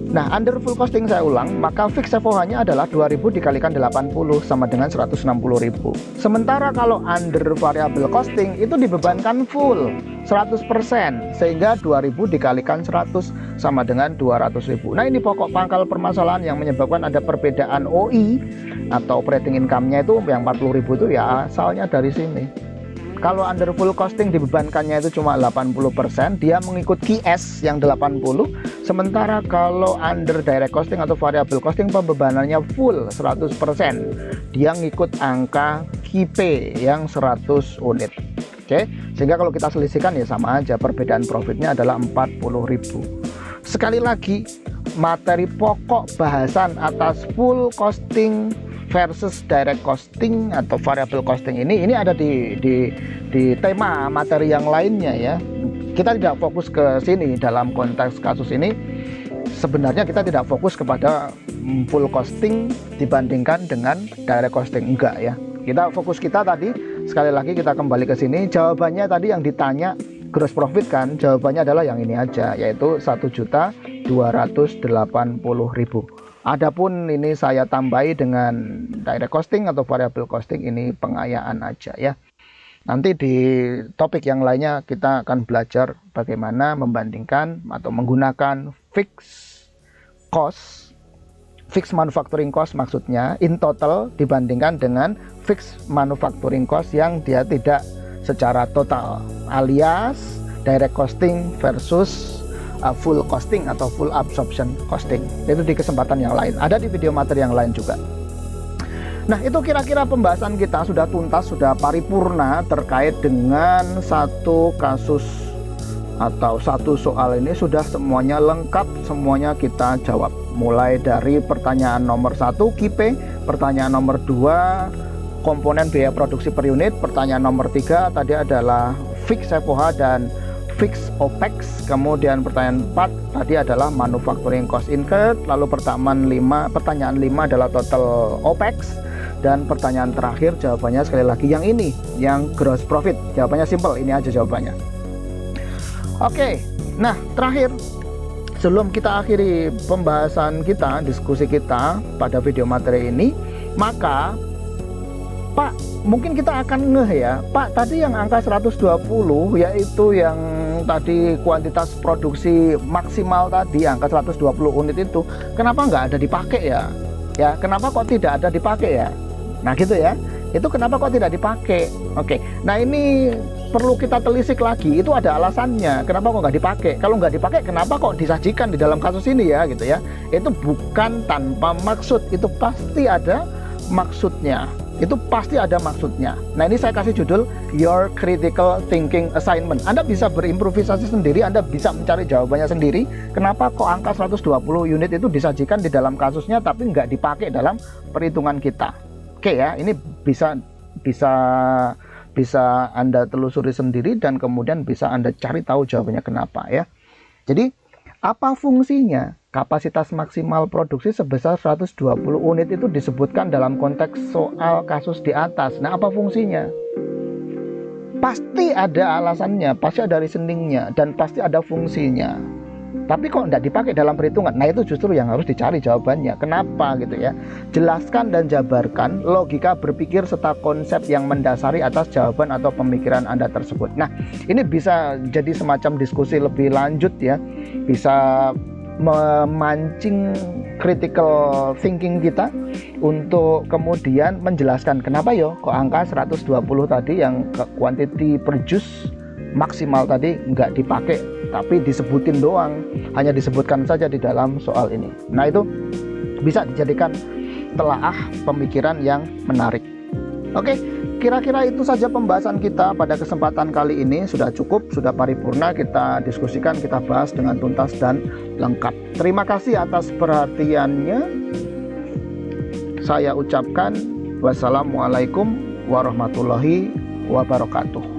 Nah, under full costing saya ulang, maka fixed FOH-nya adalah 2000 dikalikan 80 sama dengan 160.000. Sementara kalau under variable costing itu dibebankan full 100%, sehingga 2000 dikalikan 100 sama dengan 200.000. Nah, ini pokok pangkal permasalahan yang menyebabkan ada perbedaan OI atau operating income-nya itu yang 40.000 itu ya asalnya dari sini. Kalau under full costing dibebankannya itu cuma 80%, dia mengikut QS yang 80. Sementara kalau under direct costing atau variable costing pembebanannya full 100%, dia ngikut angka KP yang 100 unit. Oke, sehingga kalau kita selisihkan ya sama aja, perbedaan profitnya adalah 40.000. Sekali lagi, materi pokok bahasan atas full costing versus direct costing atau variable costing ini ada di tema materi yang lainnya ya. Kita tidak fokus ke sini dalam konteks kasus ini. Sebenarnya kita tidak fokus kepada full costing dibandingkan dengan direct costing, enggak ya. Kita fokus kita tadi, sekali lagi kita kembali ke sini, jawabannya tadi yang ditanya gross profit kan, jawabannya adalah yang ini aja, yaitu 1.280.000. Adapun ini saya tambahi dengan direct costing atau variable costing, ini pengayaan aja ya. Nanti di topik yang lainnya kita akan belajar bagaimana membandingkan atau menggunakan fixed manufacturing cost maksudnya in total dibandingkan dengan fixed manufacturing cost yang dia tidak secara total, alias direct costing versus full costing atau full absorption costing. Itu di kesempatan yang lain, ada di video materi yang lain juga. Nah, itu kira-kira pembahasan kita sudah tuntas, sudah paripurna terkait dengan satu kasus atau satu soal ini, sudah semuanya lengkap, semuanya kita jawab. Mulai dari pertanyaan nomor 1 KIP, pertanyaan nomor 2 komponen biaya produksi per unit, pertanyaan nomor 3 tadi adalah fixed FOH dan fixed OPEX, kemudian pertanyaan 4 tadi adalah manufacturing cost incurred, lalu pertanyaan 5 adalah total OPEX, dan pertanyaan terakhir jawabannya sekali lagi yang ini, yang gross profit. Jawabannya simple, ini aja jawabannya. Oke, nah terakhir sebelum kita akhiri pembahasan kita, diskusi kita pada video materi ini, maka Pak, mungkin kita akan ngeh ya, Pak, tadi yang angka 120 yaitu yang tadi kuantitas produksi maksimal tadi angka 120 unit itu, kenapa nggak ada dipakai ya? Ya, kenapa kok tidak ada dipakai ya? Nah gitu ya, itu kenapa kok tidak dipakai? Oke, nah ini perlu kita telisik lagi, itu ada alasannya kenapa kok nggak dipakai. Kalau nggak dipakai, kenapa kok disajikan di dalam kasus ini ya, gitu ya. Itu bukan tanpa maksud, itu pasti ada maksudnya. Itu pasti ada maksudnya. Nah, ini saya kasih judul Your Critical Thinking Assignment. Anda bisa berimprovisasi sendiri, Anda bisa mencari jawabannya sendiri. Kenapa kok angka 120 unit itu disajikan di dalam kasusnya tapi nggak dipakai dalam perhitungan kita? Oke ya, ini bisa Anda telusuri sendiri dan kemudian bisa Anda cari tahu jawabannya kenapa ya. Jadi, apa fungsinya kapasitas maksimal produksi sebesar 120 unit itu disebutkan dalam konteks soal kasus di atas? Nah, apa fungsinya? Pasti ada alasannya, pasti ada reasoningnya, dan pasti ada fungsinya. Tapi kok tidak dipakai dalam perhitungan? Nah, itu justru yang harus dicari jawabannya. Kenapa gitu ya? Jelaskan dan jabarkan logika berpikir serta konsep yang mendasari atas jawaban atau pemikiran Anda tersebut. Nah, ini bisa jadi semacam diskusi lebih lanjut ya. Bisa memancing critical thinking kita untuk kemudian menjelaskan kenapa yo kok angka 120 tadi yang quantity produce maksimal tadi nggak dipakai, tapi disebutin doang, hanya disebutkan saja di dalam soal ini. Nah, itu bisa dijadikan telaah pemikiran yang menarik. Oke, kira-kira itu saja pembahasan kita pada kesempatan kali ini. Sudah cukup, sudah paripurna, kita diskusikan, kita bahas dengan tuntas dan lengkap. Terima kasih atas perhatiannya. Saya ucapkan wassalamualaikum warahmatullahi wabarakatuh.